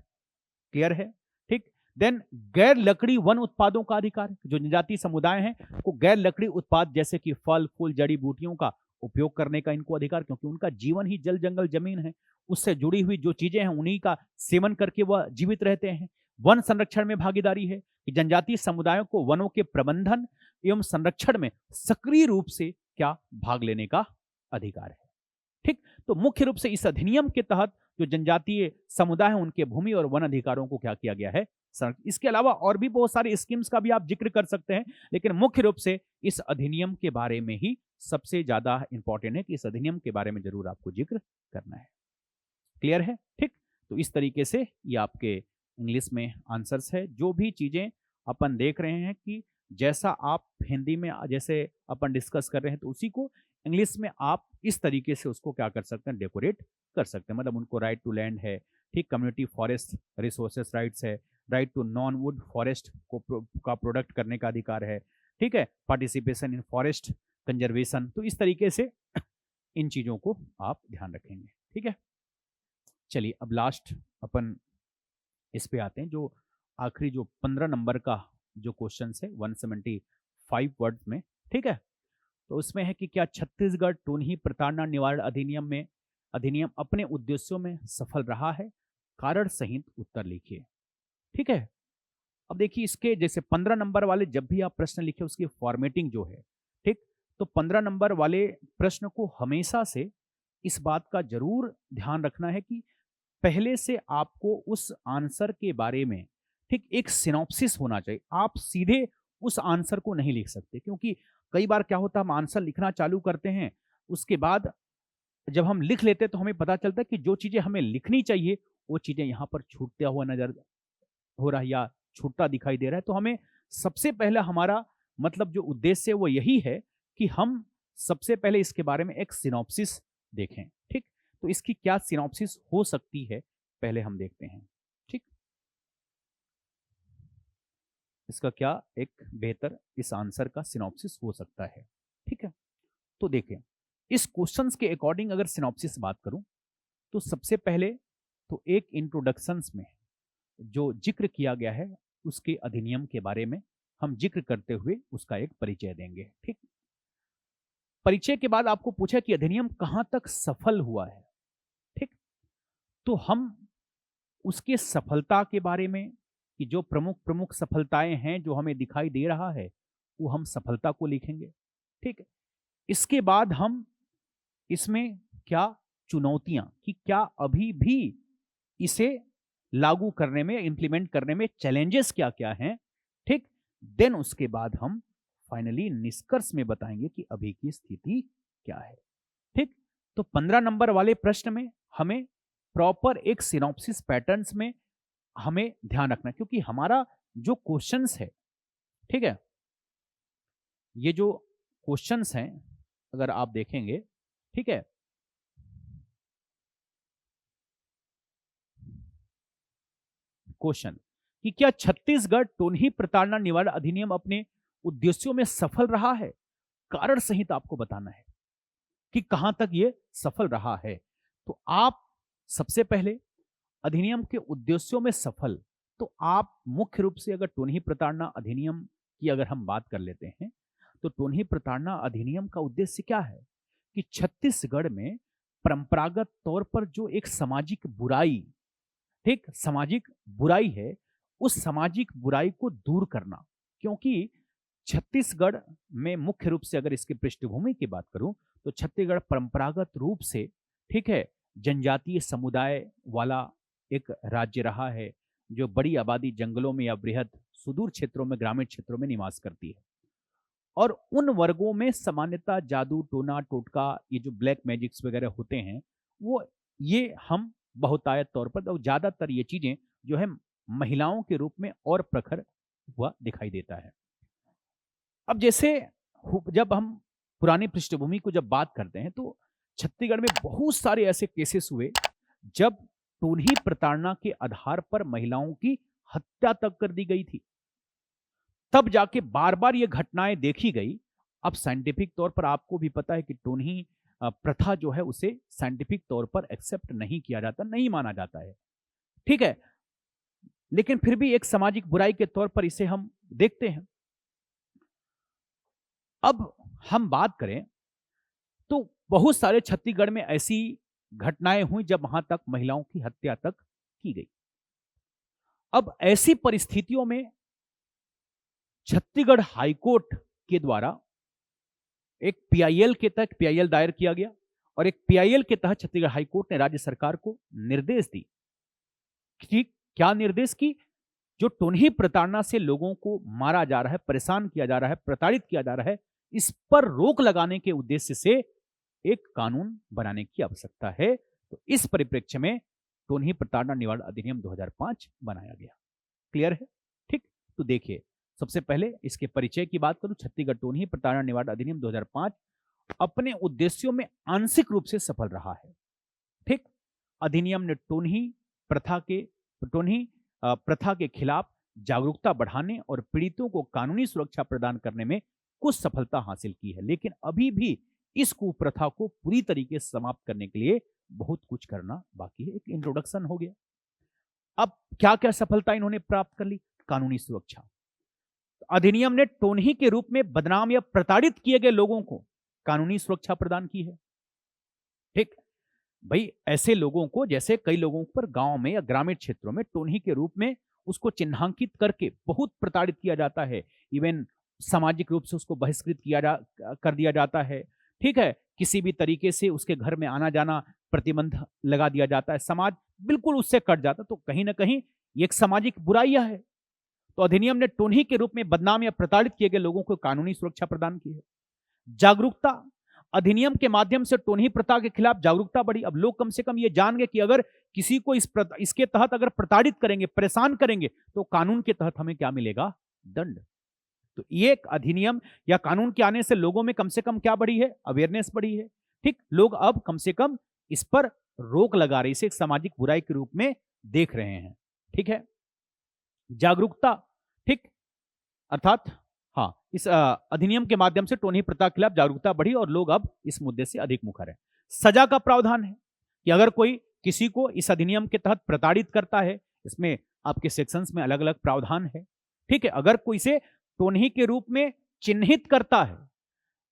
क्लियर है। ठीक, देन गैर लकड़ी वन उत्पादों का अधिकार, जो जनजातीय समुदाय हैं को गैर लकड़ी उत्पाद जैसे कि फल फूल जड़ी बूटियों का उपयोग करने का इनको अधिकार, क्योंकि उनका जीवन ही जल जंगल जमीन है, उससे जुड़ी हुई जो चीजें हैं उन्हीं का सेवन करके वह जीवित रहते हैं। वन संरक्षण में भागीदारी है कि जनजातीय समुदायों को वनों के प्रबंधन एवं संरक्षण में सक्रिय रूप से क्या भाग लेने का अधिकार है। ठीक, तो मुख्य रूप से इस अधिनियम के तहत जो जनजातीय समुदाय है उनके भूमि और वन अधिकारों को क्या किया गया है। इसके अलावा और भी बहुत सारे स्कीम्स का भी आप जिक्र कर सकते हैं, लेकिन मुख्य रूप से इस अधिनियम के बारे में ही सबसे ज्यादा इंपॉर्टेंट है कि इस अधिनियम के बारे में जरूर आपको जिक्र करना है। क्लियर है। ठीक, तो इस तरीके से ये आपके इंग्लिश में आंसर्स है। जो भी चीजें अपन देख रहे हैं कि जैसा आप हिंदी में जैसे अपन डिस्कस कर रहे हैं तो उसी को इंग्लिश में आप इस तरीके से उसको क्या कर सकते हैं, डेकोरेट कर सकते हैं। मतलब उनको राइट टू लैंड है, ठीक, कम्युनिटी फॉरेस्ट रिसोर्सेस राइट्स है, right to non wood forest का प्रोडक्ट करने का अधिकार है, ठीक है, पार्टिसिपेशन इन फॉरेस्ट कंजर्वेशन। तो इस तरीके से इन चीजों को आप ध्यान रखेंगे। ठीक है, चलिए अब लास्ट अपन इस पे आते हैं, जो आखिरी जो 15 नंबर का जो क्वेश्चन है 175 वर्ड्स में। ठीक है, तो उसमें है कि क्या छत्तीसगढ़ टोनही प्रताड़ना निवारण अधिनियम में अधिनियम अपने उद्देश्यों में सफल रहा है? कारण सहित उत्तर लिखिए। ठीक है। अब देखिए इसके जैसे 15 नंबर वाले जब भी आप प्रश्न लिखे उसकी फॉर्मेटिंग जो है, ठीक, तो 15 नंबर वाले प्रश्न को हमेशा से इस बात का जरूर ध्यान रखना है कि पहले से आपको उस आंसर के बारे में, ठीक, एक सिनॉप्सिस होना चाहिए। आप सीधे उस आंसर को नहीं लिख सकते, क्योंकि कई बार क्या होता है हम आंसर लिखना चालू करते हैं, उसके बाद जब हम लिख लेते हैं तो हमें पता चलता है कि जो चीजें हमें लिखनी चाहिए वो चीजें यहाँ पर छूटता हुआ नजर हो रहा है या छूटता दिखाई दे रहा है। तो हमें सबसे पहले हमारा मतलब जो उद्देश्य है वो यही है कि हम सबसे पहले इसके बारे में एक सिनॉप्सिस देखें। ठीक, तो इसकी क्या सिनॉप्सिस हो सकती है पहले हम देखते हैं। ठीक, इसका क्या एक बेहतर इस आंसर का सिनॉप्सिस हो सकता है। ठीक है, तो देखें इस क्वेश्चंस के अकॉर्डिंग अगर सिनॉप्सिस बात करूं तो सबसे पहले तो एक इंट्रोडक्शंस में जो जिक्र किया गया है उसके अधिनियम के बारे में हम जिक्र करते हुए उसका एक परिचय देंगे। ठीक, परिचय के बाद आपको पूछा कि अधिनियम कहां तक सफल हुआ है। ठीक, तो हम उसके सफलता के बारे में कि जो प्रमुख प्रमुख सफलताएं हैं जो हमें दिखाई दे रहा है वो हम सफलता को लिखेंगे। ठीक, इसके बाद हम इसमें क्या चुनौतियां कि क्या अभी भी इसे लागू करने में इंप्लीमेंट करने में चैलेंजेस क्या क्या हैं। ठीक, देन उसके बाद हम फाइनली निष्कर्ष में बताएंगे कि अभी की स्थिति क्या है। ठीक, तो 15 नंबर वाले प्रश्न में हमें प्रॉपर एक सिनॉप्सिस पैटर्न्स में हमें ध्यान रखना, क्योंकि हमारा जो क्वेश्चंस है, ठीक है, ये जो क्वेश्चंस हैं अगर आप देखेंगे, ठीक है, क्वेश्चन कि क्या छत्तीसगढ़ टोनही प्रताड़ना निवारण अधिनियम अपने उद्देश्यों में सफल रहा है? कारण सहित आपको बताना है कि कहां तक यह सफल रहा है। तो आप सबसे पहले अधिनियम के उद्देश्यों में सफल, तो आप मुख्य रूप से अगर टोनही प्रताड़ना अधिनियम की अगर हम बात कर लेते हैं तो टोनही प्रताड़ना अधिनियम का उद्देश्य क्या है कि छत्तीसगढ़ में परंपरागत तौर पर जो एक सामाजिक बुराई, ठीक, सामाजिक बुराई है, उस सामाजिक बुराई को दूर करना। क्योंकि छत्तीसगढ़ में मुख्य रूप से अगर इसकी पृष्ठभूमि की बात करूं तो छत्तीसगढ़ परंपरागत रूप से, ठीक है, जनजातीय समुदाय वाला एक राज्य रहा है जो बड़ी आबादी जंगलों में या बृहद सुदूर क्षेत्रों में ग्रामीण क्षेत्रों में निवास करती है। और उन वर्गों में सामान्यतः जादू टोना टोटका ये जो ब्लैक मैजिक्स वगैरह होते हैं वो ये हम बहुतायत तौर पर तो ज्यादातर ये चीजें जो है महिलाओं के रूप में और प्रखर हुआ दिखाई देता है। अब जैसे जब हम पुरानी पृष्ठभूमि को जब बात करते हैं तो छत्तीसगढ़ में बहुत सारे ऐसे केसेस हुए जब टोनही प्रताड़ना के आधार पर महिलाओं की हत्या तक कर दी गई थी। तब जाके बार बार ये घटनाएं देखी गई। अब साइंटिफिक तौर पर आपको भी पता है कि टोनही प्रथा जो है उसे साइंटिफिक तौर पर एक्सेप्ट नहीं किया जाता, नहीं माना जाता है। ठीक है, लेकिन फिर भी एक सामाजिक बुराई के तौर पर इसे हम देखते हैं। अब हम बात करें तो बहुत सारे छत्तीसगढ़ में ऐसी घटनाएं हुई जब वहां तक महिलाओं की हत्या तक की गई। अब ऐसी परिस्थितियों में छत्तीसगढ़ हाईकोर्ट के द्वारा एक पीआईएल के तहत पीआईएल दायर किया गया और एक पीआईएल के तहत छत्तीसगढ़ हाईकोर्ट ने राज्य सरकार को निर्देश दी कि क्या निर्देश की जो टोनही प्रताड़ना से लोगों को मारा जा रहा है, परेशान किया जा रहा है, प्रताड़ित किया जा रहा है, इस पर रोक लगाने के उद्देश्य से एक कानून बनाने की आवश्यकता है। तो इस परिप्रेक्ष्य में टोनही प्रताड़ना निवारण अधिनियम 2005 बनाया गया। क्लियर है? ठीक, तो देखिए सबसे पहले इसके परिचय की बात करूं, छत्तीसगढ़ टोनही प्रताड़ना निवारण अधिनियम 2005 अपने उद्देश्यों में आंशिक रूप से सफल रहा है। ठीक, अधिनियम ने टोनही प्रथा के खिलाफ जागरूकता बढ़ाने और पीड़ितों को कानूनी सुरक्षा प्रदान करने में कुछ सफलता हासिल की है, लेकिन अभी भी इस कुप्रथा को पूरी तरीके से समाप्त करने के लिए बहुत कुछ करना बाकी है। एक इंट्रोडक्शन हो गया। अब क्या क्या सफलता इन्होंने प्राप्त कर ली? कानूनी सुरक्षा, अधिनियम ने टोनही के रूप में बदनाम या प्रताड़ित किए गए लोगों को कानूनी सुरक्षा प्रदान की है। ठीक, भाई ऐसे लोगों को, जैसे कई लोगों पर गांव में या ग्रामीण क्षेत्रों में टोन्ही के रूप में उसको चिन्हांकित करके बहुत प्रताड़ित किया जाता है। इवन सामाजिक रूप से उसको बहिष्कृत कर दिया जाता है। ठीक है, किसी भी तरीके से उसके घर में आना जाना प्रतिबंध लगा दिया जाता है, समाज बिल्कुल उससे कट जाता है। तो कहीं ना कहीं ये एक सामाजिक बुराइयां है। तो अधिनियम ने टोन्ही के रूप में बदनाम या प्रताड़ित किए गए लोगों को कानूनी सुरक्षा प्रदान की है। जागरूकता, अधिनियम के माध्यम से टोन्ही प्रथा के खिलाफ जागरूकता बढ़ी। अब लोग कम से कम ये जान गए कि अगर किसी को इसके तहत अगर प्रताड़ित करेंगे, परेशान करेंगे, तो कानून के तहत हमें क्या मिलेगा? दंड। तो ये एक अधिनियम या कानून के आने से लोगों में कम से कम क्या बढ़ी है? अवेयरनेस बढ़ी है। ठीक, लोग अब कम से कम इस पर रोक लगा रहे, इसे एक सामाजिक बुराई के रूप में देख रहे हैं। ठीक है, जागरूकता, ठीक, अर्थात हाँ, इस अधिनियम के माध्यम से टोन्ही प्रथा के खिलाफ जागरूकता बढ़ी और लोग अब इस मुद्दे से अधिक मुखर है। सजा का प्रावधान है कि अगर कोई किसी को इस अधिनियम के तहत प्रताड़ित करता है, इसमें आपके सेक्शंस में अलग अलग प्रावधान है। ठीक है, अगर कोई से टोन्ही के रूप में चिन्हित करता है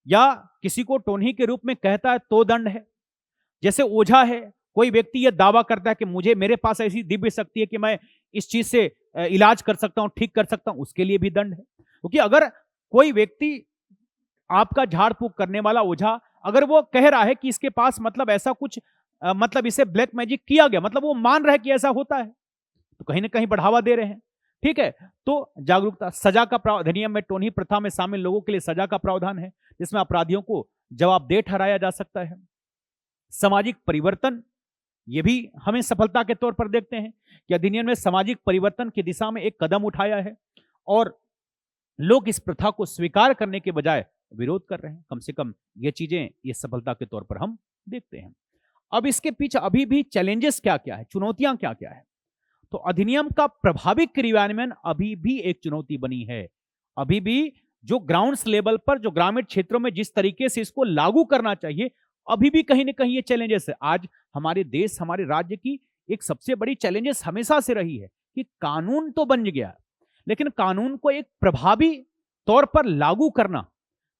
या किसी को टोन्ही के रूप में कहता है तो दंड है। जैसे ओझा है, कोई व्यक्ति यह दावा करता है कि मेरे पास ऐसी दिव्य शक्ति है कि मैं इस चीज से इलाज कर सकता हूं, ठीक कर सकता हूं, उसके लिए भी दंड है। क्योंकि अगर कोई व्यक्ति, आपका झाड़ फूक करने वाला ओझा, अगर वो कह रहा है कि इसके पास मतलब ऐसा कुछ मतलब इसे ब्लैक मैजिक किया गया, मतलब वो मान रहा है कि ऐसा होता है, तो कहीं ना कहीं बढ़ावा दे रहे हैं। ठीक है, तो जागरूकता, सजा का अधिनियम में टोन्ही प्रथा में शामिल लोगों के लिए सजा का प्रावधान है, जिसमें अपराधियों को जवाबदेह ठहराया जा सकता है। सामाजिक परिवर्तन, ये भी हमें सफलता के तौर पर देखते हैं कि अधिनियम ने सामाजिक परिवर्तन की दिशा में एक कदम उठाया है और लोग इस प्रथा को स्वीकार करने के बजाय विरोध कर रहे हैं। कम से कम ये चीजें, ये सफलता के तौर पर हम देखते हैं। अब इसके पीछे अभी भी चैलेंजेस क्या क्या है, चुनौतियां क्या क्या है? तो अधिनियम का प्रभावी क्रियान्वयन अभी भी एक चुनौती बनी है। अभी भी जो ग्राउंड लेवल पर, जो ग्रामीण क्षेत्रों में जिस तरीके से इसको लागू करना चाहिए, अभी भी कहीं ना कहीं ये चैलेंजेस है। आज हमारे देश, हमारे राज्य की एक सबसे बड़ी चैलेंजेस हमेशा से रही है कि कानून तो बन गया, लेकिन कानून को एक प्रभावी तौर पर लागू करना,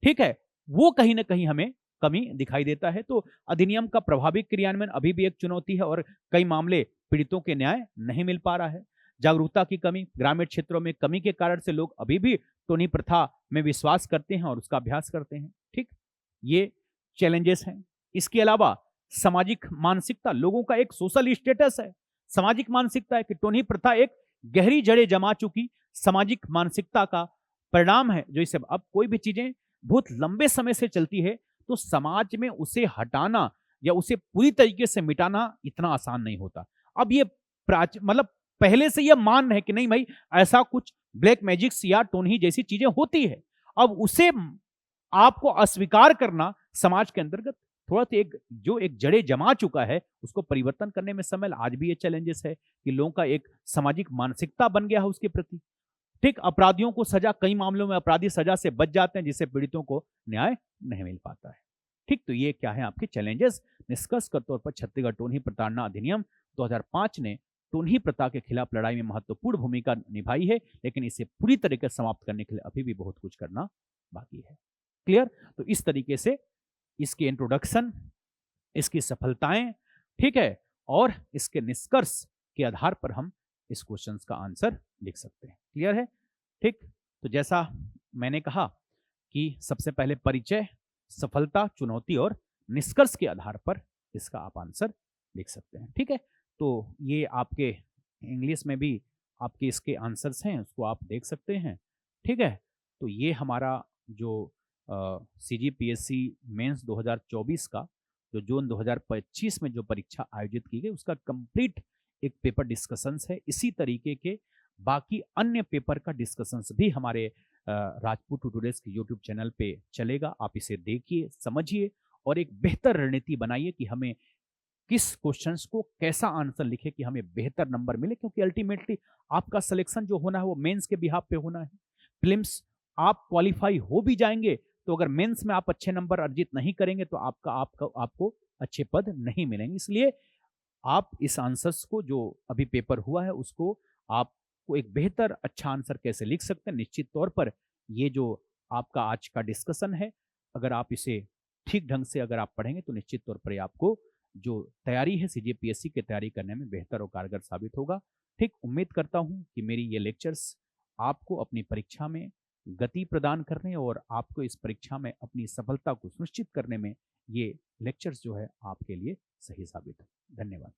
ठीक है, वो कहीं ना कहीं हमें कमी दिखाई देता है। तो अधिनियम का प्रभावी क्रियान्वयन अभी भी एक चुनौती है और कई मामले पीड़ितों के न्याय नहीं मिल पा रहा है। जागरूकता की कमी, ग्रामीण क्षेत्रों में कमी के कारण से लोग अभी भी टोनी प्रथा में विश्वास करते हैं और उसका अभ्यास करते हैं। ठीक, ये चैलेंजेस हैं। इसके अलावा सामाजिक मानसिकता, लोगों का एक सोशल स्टेटस है, सामाजिक मानसिकता है कि टोनी प्रथा एक गहरी जड़ें जमा चुकी सामाजिक मानसिकता का परिणाम है, जो इसे, अब कोई भी चीजें बहुत लंबे समय से चलती है तो समाज में उसे हटाना या उसे पूरी तरीके से मिटाना इतना आसान नहीं होता। अब ये मतलब पहले से यह मान है कि नहीं भाई, ऐसा कुछ ब्लैक मैजिक्स या टोन्ही जैसी चीजें होती है, अब उसे आपको अस्वीकार करना समाज के अंतर्गत थोड़ा सा एक जड़े जमा चुका है, उसको परिवर्तन करने में समय, आज भी ये चैलेंजेस है कि लोगों का एक सामाजिक मानसिकता बन गया है उसके प्रति। ठीक, अपराधियों को सजा, कई मामलों में अपराधी सजा से बच जाते हैं जिससे पीड़ितों को न्याय नहीं मिल पाता है। ठीक, तो ये क्या है आपके चैलेंजेस। निष्कर्ष के तौर पर छत्तीसगढ़ टोन्ही प्रताड़ना अधिनियम 2005 ने टोन्ही प्रथा के खिलाफ लड़ाई में महत्वपूर्ण भूमिका निभाई है, लेकिन इसे पूरी तरीके से समाप्त करने के लिए अभी भी बहुत कुछ करना बाकी है। क्लियर? तो इस तरीके से इसकी इंट्रोडक्शन, इसकी सफलताएं, ठीक है, और इसके निष्कर्ष के आधार पर हम इस क्वेश्चन का आंसर लिख सकते हैं। क्लियर है? ठीक, तो जैसा मैंने कहा कि सबसे पहले परिचय, सफलता, चुनौती और निष्कर्ष के आधार पर इसका आप आंसर लिख सकते हैं। ठीक है, तो ये आपके इंग्लिश में भी आपके इसके आंसर्स हैं, उसको आप देख सकते हैं। ठीक है, तो ये हमारा जो CGPSC मेंस 2024 का जो जून 2025 में जो परीक्षा आयोजित की गई, उसका कंप्लीट एक पेपर डिस्कशंस है। इसी तरीके के बाकी अन्य पेपर का डिस्कशंस भी हमारे राजपूत ट्यूटोरियल्स के यूट्यूब चैनल पे चलेगा। आप इसे देखिए, समझिए और एक बेहतर रणनीति बनाइए कि हमें किस क्वेश्चंस को कैसा आंसर लिखे कि हमें बेहतर नंबर मिले, क्योंकि अल्टीमेटली आपका सिलेक्शन जो होना है वो मेंस के बिहाफ पे होना है। प्रीलिम्स आप क्वालिफाई हो भी जाएंगे तो अगर मेंस में आप अच्छे नंबर अर्जित नहीं करेंगे तो आपको अच्छे पद नहीं मिलेंगे। इसलिए आप इस आंसर्स को, जो अभी पेपर हुआ है, उसको आपको एक बेहतर अच्छा आंसर कैसे लिख सकते हैं, निश्चित तौर पर ये जो आपका आज का डिस्कशन है, अगर आप इसे ठीक ढंग से अगर आप पढ़ेंगे तो निश्चित तौर पर आपको जो तैयारी है सीजीपीएससी की तैयारी करने में बेहतर और कारगर साबित होगा। ठीक उम्मीद करता हूँ कि मेरी ये लेक्चर्स आपको अपनी परीक्षा में गति प्रदान करने और आपको इस परीक्षा में अपनी सफलता को सुनिश्चित करने में ये लेक्चर्स जो है आपके लिए सही साबित हो। धन्यवाद।